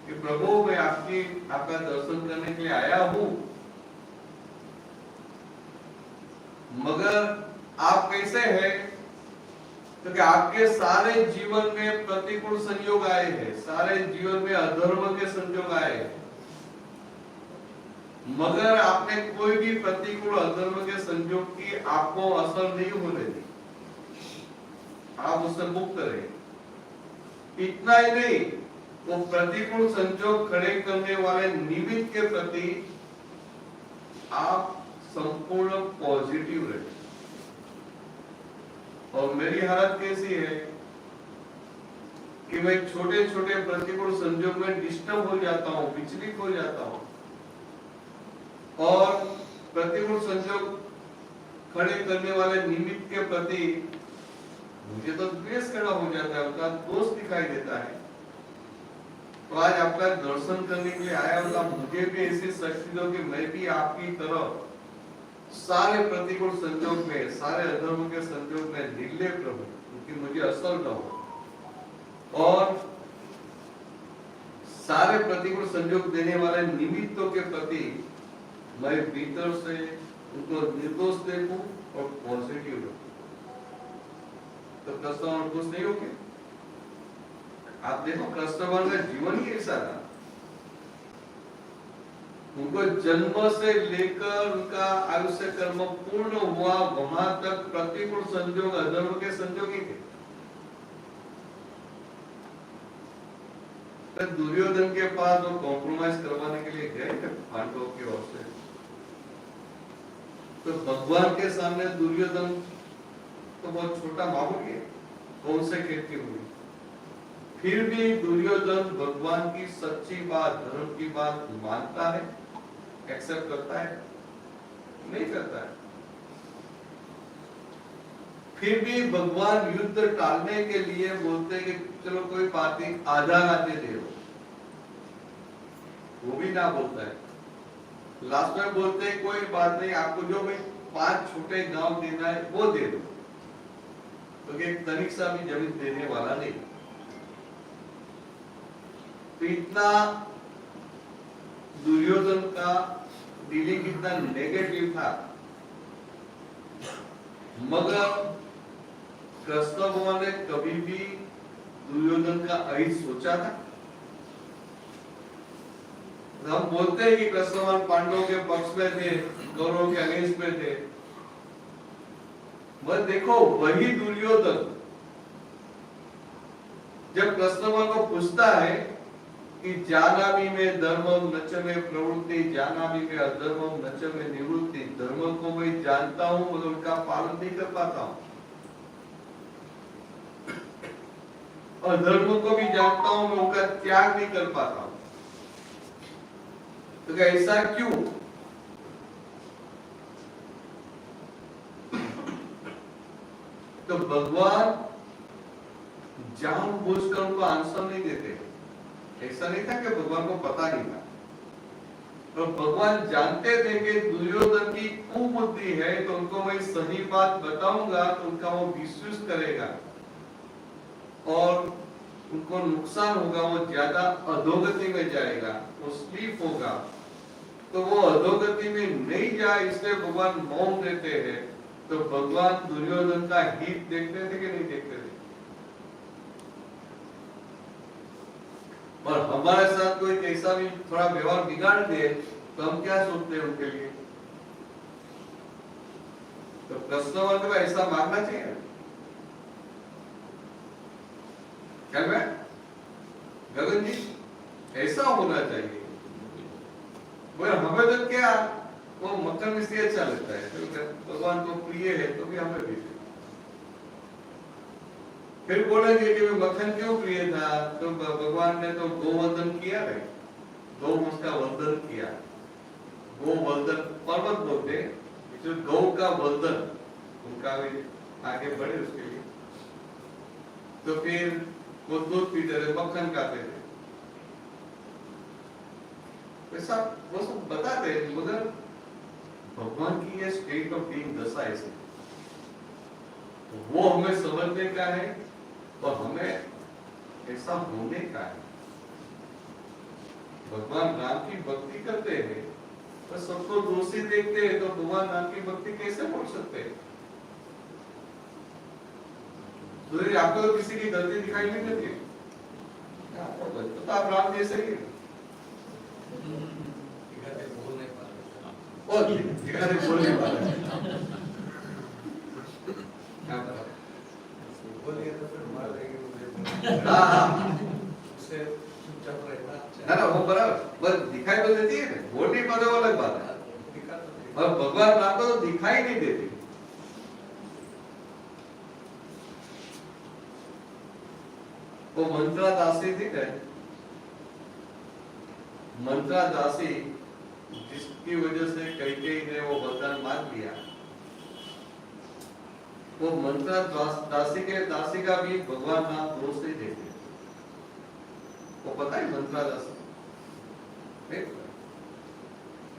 कि प्रभु मैं आपका दर्शन करने के लिए आया हूं, मगर आप कैसे हैं? तो कि आपके सारे जीवन में प्रतिकूल संयोग आए हैं, सारे जीवन में अधर्म के संयोग आए हैं, मगर आपने कोई भी प्रतिकूल अधर्म के संयोग की आपको असर नहीं होने दी। आप उससे मुक्त रहे। इतना ही नहीं, वो प्रतिकूल संयोग खड़े करने वाले निमित्त के प्रति आप संपूर्ण पॉजिटिव रहे। और मेरी हालत कैसी है कि मैं छोटे छोटे प्रतिकूल संयोग में डिस्टर्ब हो जाता हूँ, विचलित हो जाता हूँ, और प्रतिकूल संयोग खड़े करने वाले निमित्त के प्रति मुझे तो द्वेष खड़ा हो जाता है, उनका दोष दिखाई देता है। तो आज आपका दर्शन करने के लिए आया होता, मुझे भी ऐसी शक्ति दो कि मैं भी आपकी तरह सारे प्रतिकूल संयोग में, सारे अधर्म के संयोग में निर्लेप रहूं, क्योंकि मुझे असर न हो। और सारे प्रतिकूल संयोग देने वाले निमित्तों के प्रति मैं भीतर से उनको निर्दोष देखूं और पॉजिटिव रहूं। तो कृष्ण भगवान खुश नहीं होंगे? आप देखो कृष्ण भगवान का जीवन ही ऐसा था। उनको जन्म से लेकर उनका आयुष्य कर्म पूर्ण हुआ, वहां तक प्रतिकूल संयोग, अधर्म के संयोग ही थे। तो दुर्योधन के पास वो कॉम्प्रोमाइज करवाने के लिए गए थे पांडवों की ओर से। तो भगवान के सामने दुर्योधन तो बहुत छोटा मामूल है, कौन से खेत की हुई। फिर भी दुर्योधन भगवान की सच्ची बात, धर्म की बात मानता है, एक्सेप्ट करता है? नहीं करता है। फिर भी भगवान युद्ध टालने के लिए बोलते हैं कि चलो कोई बात नहीं, आधा राज्य दे दो, वो भी ना बोलता है। लास्ट में बोलते हैं कोई बात नहीं, आपको जो भाई 5 छोटे गांव देना है वो दे दो, तो एक तनिक सा भी जमीन देने वाला नहीं। तो इतना दुर्योधन का डीलिंग इतना नेगेटिव था, मगर कृष्ण भगवान ने कभी भी दुर्योधन का अहित सोचा था? हम बोलते हैं कि कृष्ण भगवान पांडवों के पक्ष में थे, कौरवों के अगेंस्ट में थे, मगर देखो वही दुर्योधन जब कृष्ण भगवान को पूछता है कि जानामि में धर्मम न च में प्रवृत्ति, जानामि में अधर्मम न च में निवृत्ति, धर्म को मैं जानता हूं मगर उनका पालन नहीं कर पाता हूं, और धर्म को भी जानता हूं मैं उनका त्याग नहीं कर पाता हूं। तो क्या ऐसा क्यों? तो भगवान जानबूझकर उनको आंसर नहीं देते। ऐसा नहीं था कि भगवान को पता नहीं था, तो भगवान जानते थे कि दुर्योधन की कुबुद्धि है, तो उनको मैं सही बात बताऊंगा तो उनका वो विश्वास करेगा और उनको नुकसान होगा, वो ज्यादा अधोगति में जाएगा, वो स्लीप होगा, तो वो अधोगति में नहीं जाए इसलिए भगवान मौन देते हैं। तो भगवान दुर्योधन का हित देखते थे कि नहीं देखते थे? और हमारे साथ कोई कैसा भी थोड़ा व्यवहार बिगाड़ दे तो हम क्या सोचते हैं उनके लिए? तो कृष्ण को ऐसा मानना चाहिए क्या? गगन जी ऐसा होना चाहिए। हमें तो क्या वो मक्खन इसलिए अच्छा लगता है, तो भगवान को प्रिय है तो भी हमें भी। फिर बोलेंगे कि मक्खन क्यों प्रिय था? तो भगवान ने तो गोवर्धन किया है, गौ उसका वर्धन किया। गोवर्धन पर्वत बोलते, जो गौ का वर्धन, उनका भी आगे बढ़े उसके लिए। तो फिर वो दूध पीते थे, मक्खन खाते थे, ऐसा वो सब बताते हैं। मगर भगवान की ये स्टेट ऑफ बीइंग दशा ऐसी, तो वो हमें समझने का है और हमें ऐसा होने का है। भगवान राम की भक्ति करते हैं तो सबको दोषी देखते हैं, तो भगवान राम की भक्ति कैसे बोल सकते हैं? तो आपको तो किसी की गलती दिखाई नहीं देती, तो आप राम जैसे ही बोल नहीं पा रहे। बोलिए तो फिर मार देंगे मुझे। उससे चुपचाप रहना ना वो बराबर, बस दिखाई तो देती है, बोल नहीं पाते वो अलग बात है, और भगवान राम को तो दिखाई नहीं देती। वो मंत्रा दासी थी ना, मंत्रा दासी जिसकी वजह से कैकेयी ने वो वरदान मांग लिया, वो मंत्रा दासी का भी भगवान राम दोष नहीं देते। वो पता है मंत्रा दासी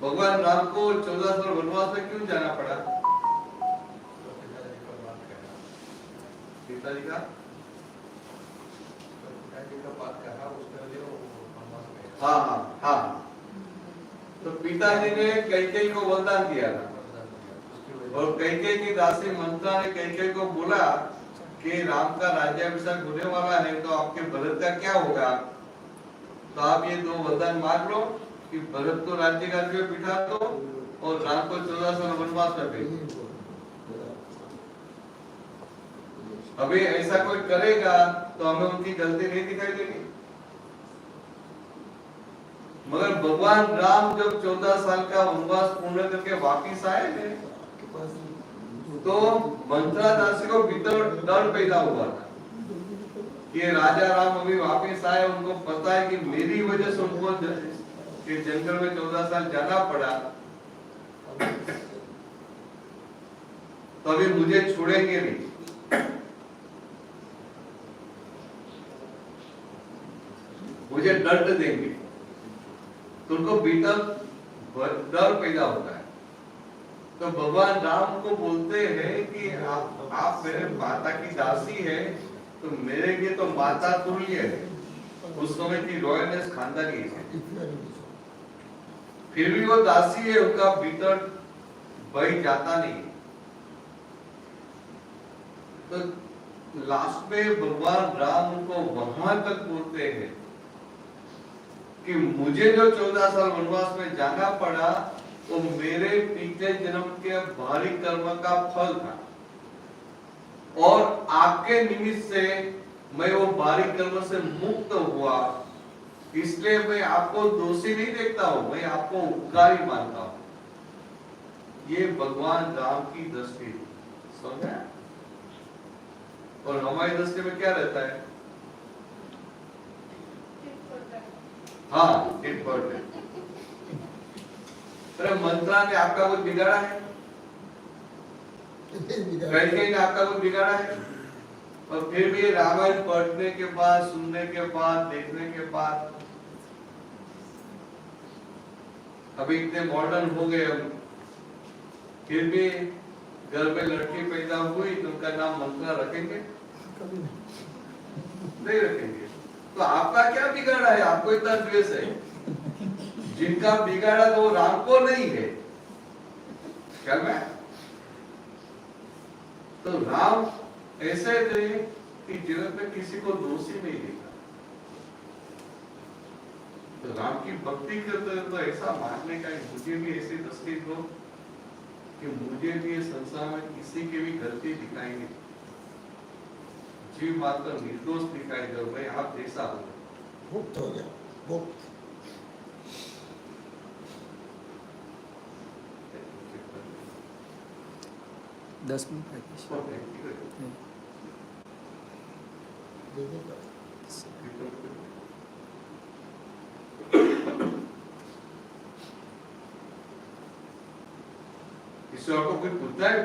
भगवान राम को 14 साल वनवास में क्यों जाना पड़ा? पिताजी का बात कहा उसके लिए हाँ हाँ हाँ, तो पिताजी ने कैकेयी को वरदान दिया था, और कैकेयी की दासी मंत्रा ने कैकेयी को बोला कि राम का राज्याभिषेक होने वाला है, तो आपके भरत का क्या होगा? तो आप ये दो वरदान मांग लो कि भरत को राज्य गादी में बिठा दो और राम को 14 साल वनवास में भेज दो। अभी ऐसा कोई करेगा तो हमें उनकी गलती नहीं दिखाई देगी। मगर भगवान राम जब 14 साल का वनवास पूर्ण करके वापिस आए थे, तो मंत्रा दासी को भीतर डर पैदा हुआ था कि राजा राम अभी वापिस आए, उनको पता है कि मेरी वजह से उनको कि जंगल में 14 साल जाना पड़ा, तो अभी मुझे छोड़ेंगे नहीं। मुझे दंड देंगे, तो उनको भीतर डर पैदा होता है। तो भगवान राम को बोलते हैं कि आप मेरे माता की दासी है, तो मेरे लिए तो माता तुल्य है, उस समय की रॉयलनेस खानदानी है। इक्वालिटी फिर भी वो दासी है, उनका भीतर बही जाता नहीं। तो लास्ट में भगवान राम उनको वहां तक बोलते हैं कि मुझे जो 14 साल वनवास में जाना पड़ा वो मेरे पिछले जन्म के भारी कर्म का फल था, और आपके निमित्त से मैं वो भारी कर्म से मुक्त हुआ, इसलिए मैं आपको दोषी नहीं देखता हूं, मैं आपको उपकारी मानता हूं। ये भगवान राम की दृष्टि, समझा? और हमारी दृष्टि में क्या रहता है? हाँ, टिट फॉर टैट। अरे मंत्रा ने आपका कुछ बिगाड़ा है? कहीं ने आपका कुछ बिगाड़ा है? और फिर भी रामायण पढ़ने के बाद, सुनने के बाद, देखने के बाद, अभी इतने मॉडर्न हो गए हम, फिर भी घर में लड़की पैदा हुई तो उनका नाम मंत्रा रखेंगे? नहीं रखेंगे। तो आपका क्या बिगाड़ा है? आपको इतना द्वेष है? जिनका बिगाड़ा तो वो राम को नहीं है, क्या मैं? तो राम ऐसे थे कि जगत में किसी को दोषी नहीं देखा। तो राम की भक्ति करते तो ऐसा मानने का मुझे भी ऐसी दृष्टि हो कि मुझे भी इस संसार में किसी की भी गलती दिखाई नहीं, जीव मात्र निर्दोष दिखाई दे, भाई आप जैसा हो, मुक्त हो गया, मुक्त। दस मिनट किसी और को कोई पूछता है?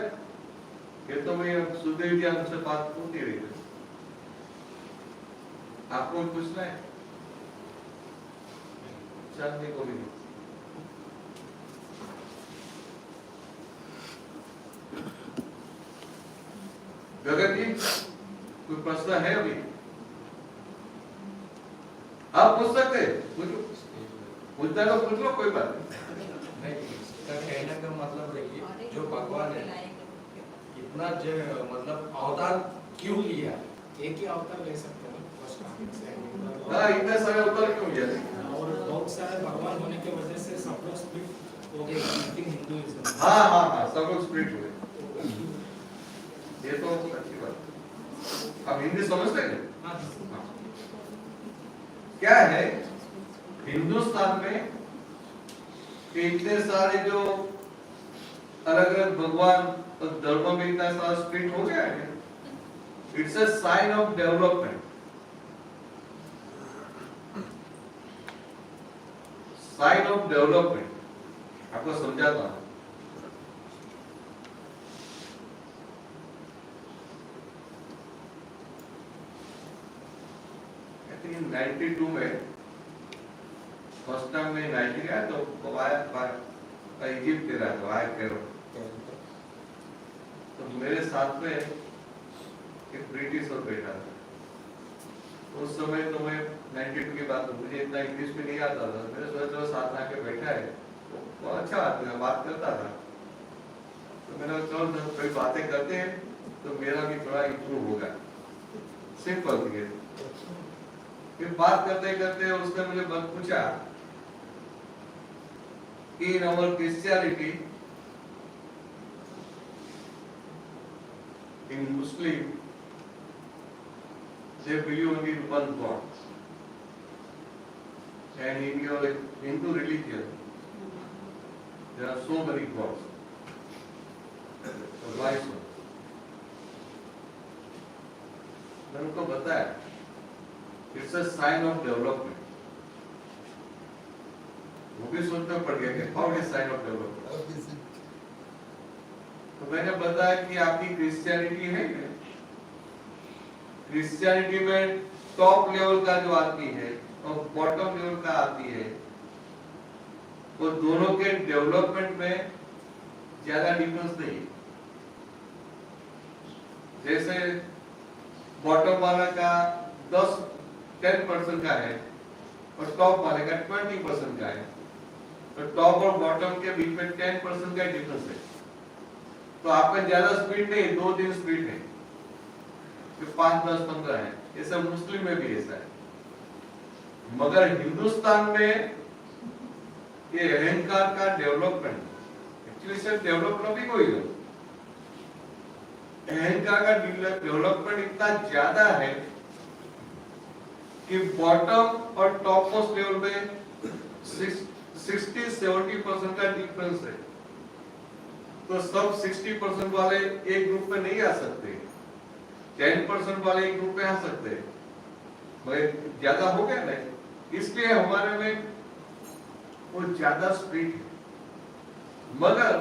ये तो मैं सुखदेव जी आपसे बात पूछ नहीं रही थी, आपको पूछना है? चांदनी को भी नहीं। गगन जी कोई प्रश्न है अभी? आप पूछ सकते हैं, पूछना तो पूछ लो, कोई बात नहीं। इसका कहने का मतलब है कि जो भगवान है इतना जो मतलब अवतार क्यों लिया? एक ही अवतार ले सकते हैं हाँ, इतने सारे अवतार क्यों लिया? और बहुत सारे भगवान होने की वजह से सब लोग स्प्लिट हो गए हिंदुइज्म। हाँ हाँ हाँ, सब लोग स्प्लिट हुए, ये तो अच्छी बात। आप हिंदी समझते हैं? हाँ। क्या है हिंदुस्तान में इतने सारे जो अलग अलग भगवान और धर्म में इतना सारा स्प्लिट हो गया है, it's a sign of development. Sign of development आपको समझाता हूं। I think 92 में फर्स्ट टाइम में नाइजीरिया तो आया इजिप्ट के रहा, तो आया कैरो। तो मेरे साथ में एक ब्रिटिश और बैठा था। उस समय तो मैं 92 की बात, मुझे इतना इंग्लिश में नहीं आता था, मेरे सोचा साथ आके बैठा है, वो अच्छा आदमी है, बात करता था। तो मैंने चलो कोई बातें करते हैं तो मेरा भी थोड़ा इम्प्रूव होगा, सिंपल थी। फिर बात करते करते उसने मुझे बस पूछा कि in our Christianity, in Muslim, they believe only in one God, and in your Hindu religion there are so many gods. So why so? मैंने उनको बताया it's a sign of development. वो भी सोचना पड़ गया कि how is sign of development. तो मैंने बताया कि आपकी क्रिश्चियनिटी है, क्रिश्चियनिटी में टॉप लेवल का जो आदमी है और बॉटम लेवल का आदमी है, वो दोनों के डेवलपमेंट में ज्यादा डिफरेंस नहीं है। जैसे बॉटम वाला का 10 10% का है और टॉप वाले का 20% का है, तो टॉप और बॉटम के बीच में 10% का डिफरेंस है। तो आप में ज्यादा स्पीड नहीं, 2-3 स्पीड है, 5, 10, 15 है। ये सब मुस्लिम में भी ऐसा है, मगर हिंदुस्तान में ये अहंकार का डेवलपमेंट, एक्चुअली सिर्फ डेवलपमेंट भी कोई नहीं, अहंकार का डेवलपमेंट इतना ज्यादा है कि बॉटम और टॉप मोस्ट लेवल में 60-70% का डिफरेंस है। तो सब 60% वाले एक ग्रुप में नहीं आ सकते, 10% वाले एक ग्रुप में आ सकते हैं, मगर ज्यादा हो गया ना, इसलिए हमारे में वो ज्यादा स्पीड है। मगर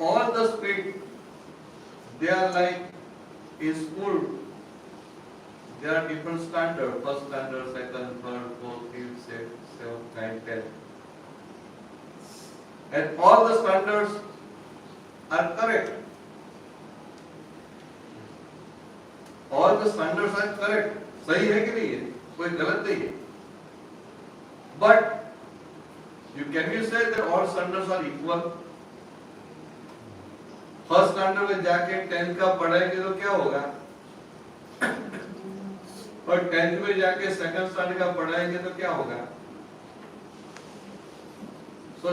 all the speed, they are like in school, there are different standards, first standard, second, third, fourth, fifth, sixth, seventh, ninth, 10th, and all the standards are correct. All the standards are correct. सही है कि नहीं है, कोई गलत नहीं है, but can you say that all standards are equal? First standard में जाके 10th का पढ़ाएंगे तो क्या होगा, और 10th में जाके सेकंड स्टैंडर्ड का पढ़ाएंगे तो क्या होगा। सो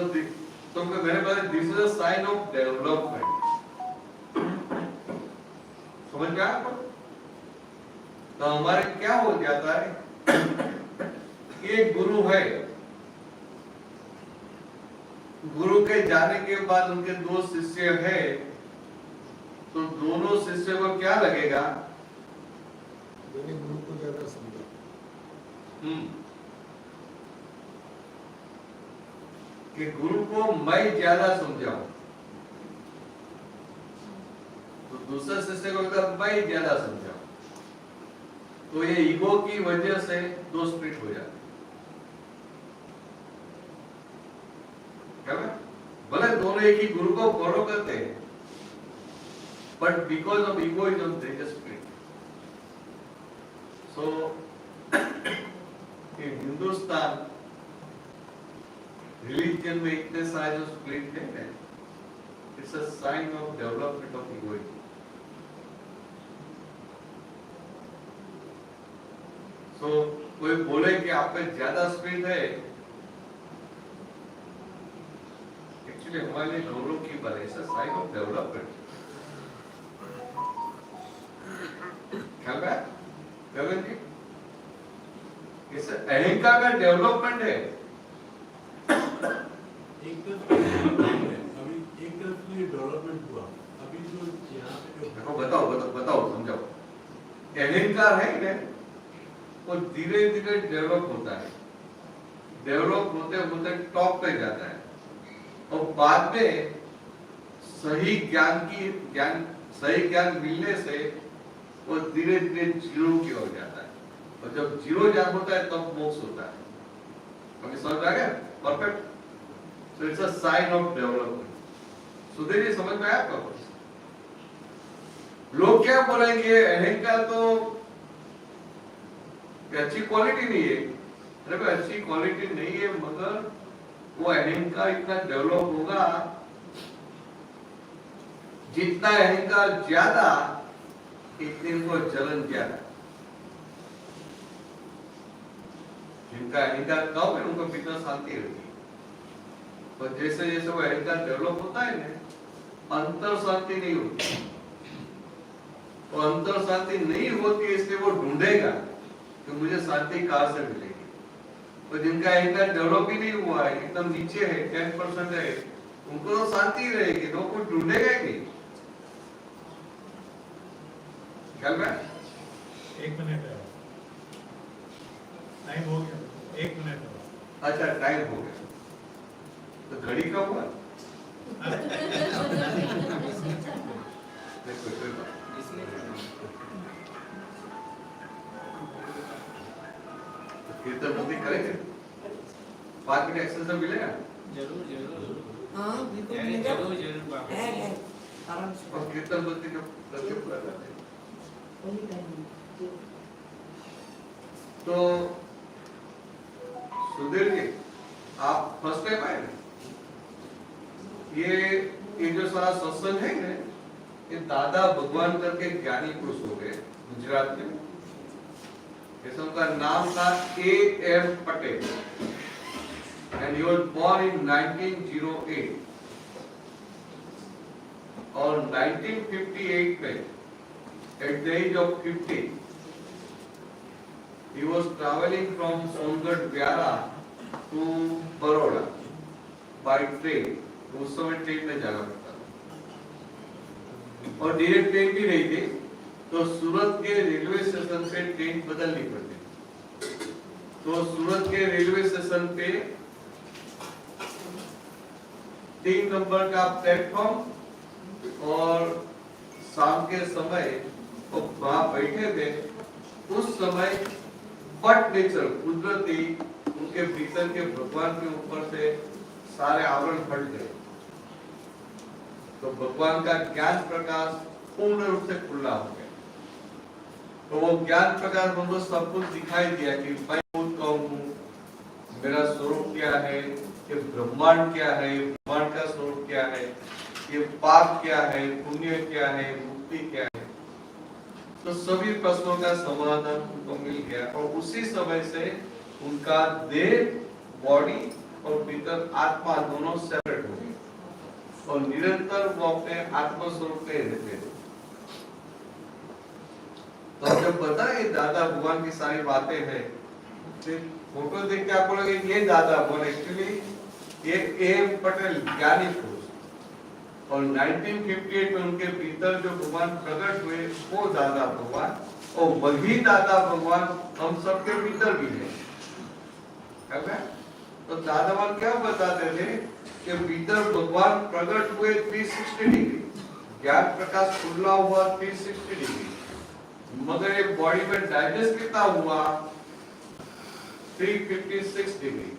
तुमको मेरे पास this is a sign of development, समझ में आया? तो हमारे क्या हो जाता है, एक गुरु है, गुरु के जाने के बाद उनके 2 शिष्य हैं, तो दोनों शिष्य को क्या लगेगा, मैंने गुरु को ज्यादा समझा। कि गुरु को मैं ज्यादा समझाऊं, तो दूसरे शिष्य को अगर मैं ज्यादा समझाऊं, तो ये ईगो की वजह से 2 स्प्लिट हो जाते, भले दोनों एक ही गुरु को फॉलो करते हैं, but because of egoism they just split. So in Hindustan religion में इतने सारे जो split है, it's a sign of development of egoism. So कोई बोले कि आप में ज्यादा split है, actually हमारे लिए गौरव की बात है, it's a sign of development. ख्याल है गगन जी, इस अहंकार का डेवलपमेंट है। एक अभी एक तरफ ये डेवलपमेंट हुआ, अभी जो यहाँ पे जो बताओ समझाओ। अहंकार है ना, वो धीरे धीरे डेवलप होता है, डेवलप होते होते टॉप पे जाता है, और बाद में सही ज्ञान मिलने से वो धीरे धीरे जीरो की ओर जाता है, और जब जीरो ज्ञान होता है तब मोक्ष होता है। हमें समझ आ गया? Perfect. So it's a sign of development. Sudhir ji समझ में आया आपको? लोग क्या बोलेंगे, अहंकार तो अच्छी क्वालिटी नहीं है। अरे भाई अच्छी क्वालिटी नहीं है, मगर वो अहंकार इतना डेवलप होगा, जितना अहंकार ज्यादा इतने को जलन ज्यादा। जिनका अहंकार कम है उनको कितना शांति रहती है, पर जैसे जैसे वो अहंकार डेवलप होता है ना, अंतर शांति नहीं होती। वो अंतर शांति नहीं होती, इसलिए वो ढूंढेगा कि मुझे शांति कहां से मिलेगी। तो जिनका अहंकार डेवलप ही नहीं हुआ है, एकदम नीचे है, 10% है, उनको तो शांति रहेगी, तो कुछ ढूंढेगा ही नहीं। ख्याल में? 1 मिनट है, टाइम हो गया, 1 मिनट है। अच्छा टाइम हो गया, तो घड़ी कब हुआ? देखो कोई बात कीर्तन बुद्धि करेंगे, 5 मिनट एक्सरसाइज मिलेगा। हाँ बिल्कुल मिलेगा। है आराम से। और कीर्तन बुद्धि का प्रति पूरा करते हैं। तो सुधीर जी, आप फर्स्ट टाइम आए ना? ये जो सारा सत्संग है ना, ये दादा भगवान करके ज्ञानी पुरुष हो गए गुजरात में। ऐसा उनका नाम था A.M. Patel and he was born in 1908 और 1958 में at the age of 50 he was traveling from Songarh Vyara to Baroda by train। उस समय ट्रेन में जाना पड़ता था और डायरेक्ट ट्रेन भी नहीं थी, तो सूरत के रेलवे स्टेशन पे ट्रेन बदलनी पड़ती। तो सूरत के रेलवे स्टेशन पे 3 नंबर का प्लेटफॉर्म और शाम के समय वो वहां बैठे थे। उस समय बट नेचर कुदरती उनके भीतर के भगवान के ऊपर से सारे आवरण हट गए, तो भगवान का ज्ञान प्रकाश पूर्ण रूप से खुला हो गया। तो वो ज्ञान प्रकाश उनको सब कुछ दिखाई दिया कि मैं खुद कौन हूँ, मेरा स्वरूप क्या है, ये ब्रह्मांड क्या है, ब्रह्मांड का स्वरूप क्या है, ये पाप क्या है, पुण्य क्या है, मुक्ति क्या है। तो सभी प्रश्नों का समाधान उनको मिल गया और उसी समय से उनका देह, बॉडी और भीतर आत्मा दोनों सेपरेट हो गए और निरंतर वो अपने आत्म स्वरूप में रहते थे। तो जब पता है दादा भगवान की सारी बातें हैं, फोटो देख के आप बोलोगे ये दादा भगवान, एक्चुअली ये A.M. पटेल ज्ञानी पुरुष और 1958 में उनके भीतर जो भगवान प्रकट हुए वो दादा भगवान, और वही दादा भगवान हम सबके भीतर भी है। तो दादा भगवान क्या बताते थे कि भीतर भगवान प्रकट हुए 360 डिग्री, ज्ञान प्रकाश खुला हुआ 360 डिग्री, मगर ये बॉडी में डाइजेस्ट कितना हुआ 356 डिग्री।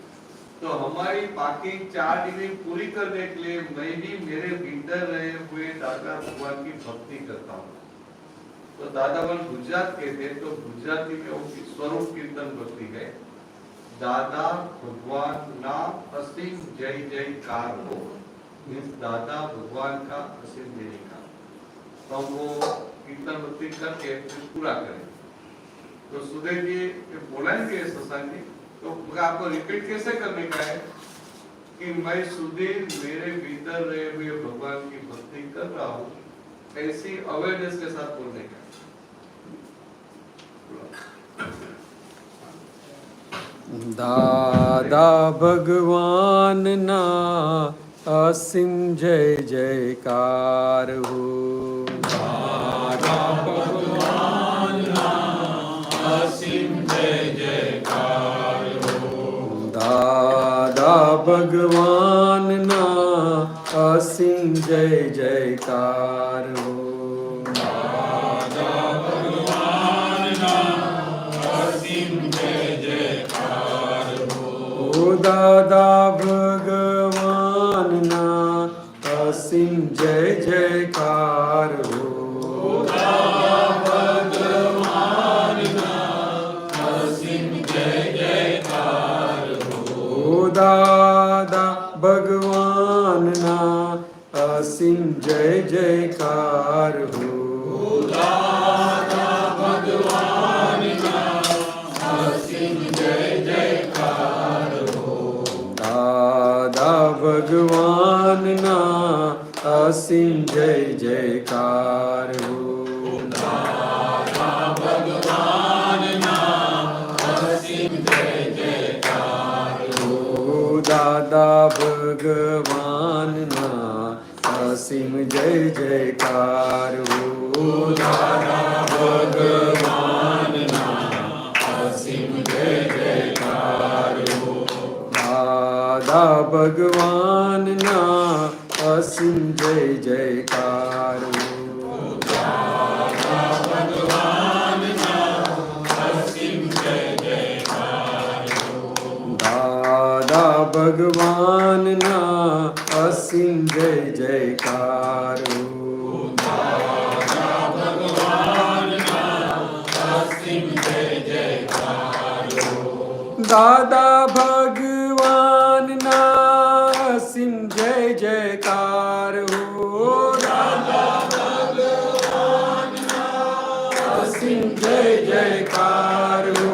तो हमारी बाकी 4 डिग्री पूरी करने के लिए मैं भी मेरे भीतर रहे हुए दादा भगवान की भक्ति करता हूँ। तो दादा भगवान गुजरात के थे, तो गुजराती में उनकी स्वरूप कीर्तन भक्ति है, दादा भगवान ना असीम जय जयकार हो, मीन्स दादा भगवान का असीम जय जयकार। तो हम वो कीर्तन भक्ति करके फिर पूरा करें। तो सुधीर जी बोलेंगे सत्संग, तो आपको रिपीट कैसे करने का है कि मैं सुधीर मेरे भीतर रहे हुए भगवान की भक्ति कर रहा हूँ, ऐसी अवेयरनेस के साथ बोलने का। दादा भगवान ना असीम जय जयकार हो, दादा भगवान ना असीम जय जयकार हो, दादा भगवान ना असीम जय जयकार हो, दादा भगवान ना असीम जय जयकार हो, दादा भगवान ना असीम जय जयकार हो, दादा भगवान ना असीम जय जयकार हो, दादा भगवान ना असीम जय जयकार हो, दादा भगवान ना असीम जय जयकार हो, दादा भगवान ना असीम जय जयकार हो, दादा भगवान ना असीम जय जयकार हो, दादा भगवान ना असीम जय जयकार हो, दादा भगवान ना असीम जय जयकार हो, दादा भगवान ना असीम जय जयकार हो, दादा भगवान ना असीम जय जयकार हो, दादा भगवान ना असीम जय जयकार हो, दादा भगवान ना દાદા ભગવાનના અસીમ જય જયકાર હો અસીમ જય જયકાર હો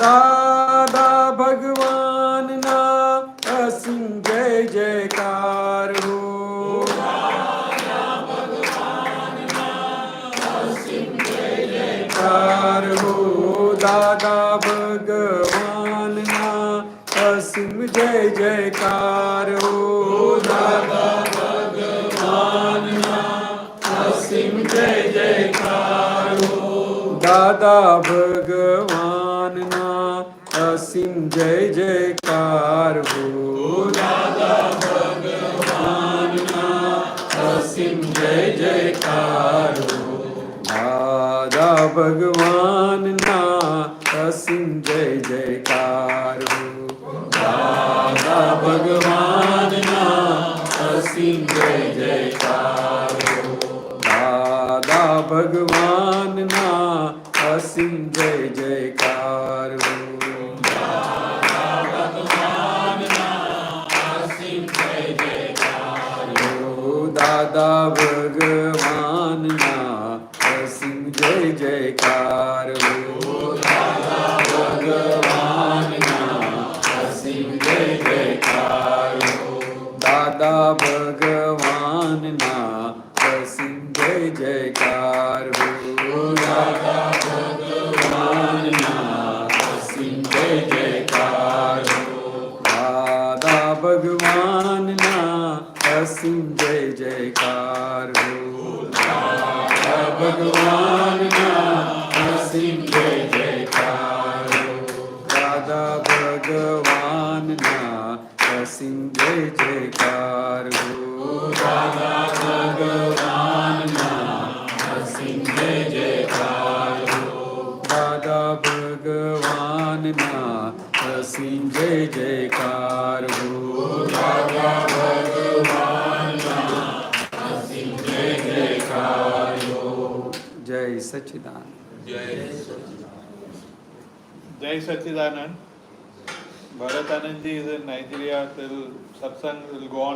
દાદા ભગવાનના અસીમ જય જયકાર હો જયકાર હો દાદા ભગવાનના અસીમ જય જયકાર હો દાદા ભગવાનના અસીમ જય જયકાર હો દાદા ભગવાનના અસીમ જય જયકાર હો દાદા ભગવાનના અસીમ જય જયકાર હો દાદા ભગવાનના અસીમ જય જયકાર હો દાદા ભગવાનના અસીમ જય જયકાર હો દાદા ભગવાનના અસીમ જય જયકાર હો દાદા ભગવાનના અસીમ જય જયકાર હો દાદા ભગવાનના અસીમ જય જયકાર હો દાદા ભગવાનના અસીમ જય જયકાર હો દાદા ભગવાનના અસીમ જય જયકાર હો દાદા ભગવાનના અસીમ જય જયકાર હો દાદા ભગવાનના અસીમ જય જયકાર હો દાદા ભગવાનના અસીમ જય જયકાર હો દાદા ભગવાનના અસીમ જય જયકાર હો દાદા ભગવાનના અસીમ જય જયકાર હો દાદા ભગવાનના અસીમ જય જયકાર હો દાદા ભગવાનના અસીમ જય જયકાર હો જય સચ્ચિદાનંદ જય સચ્ચિદાનંદ. Bharatanandji is in Nigeria till satsang will go on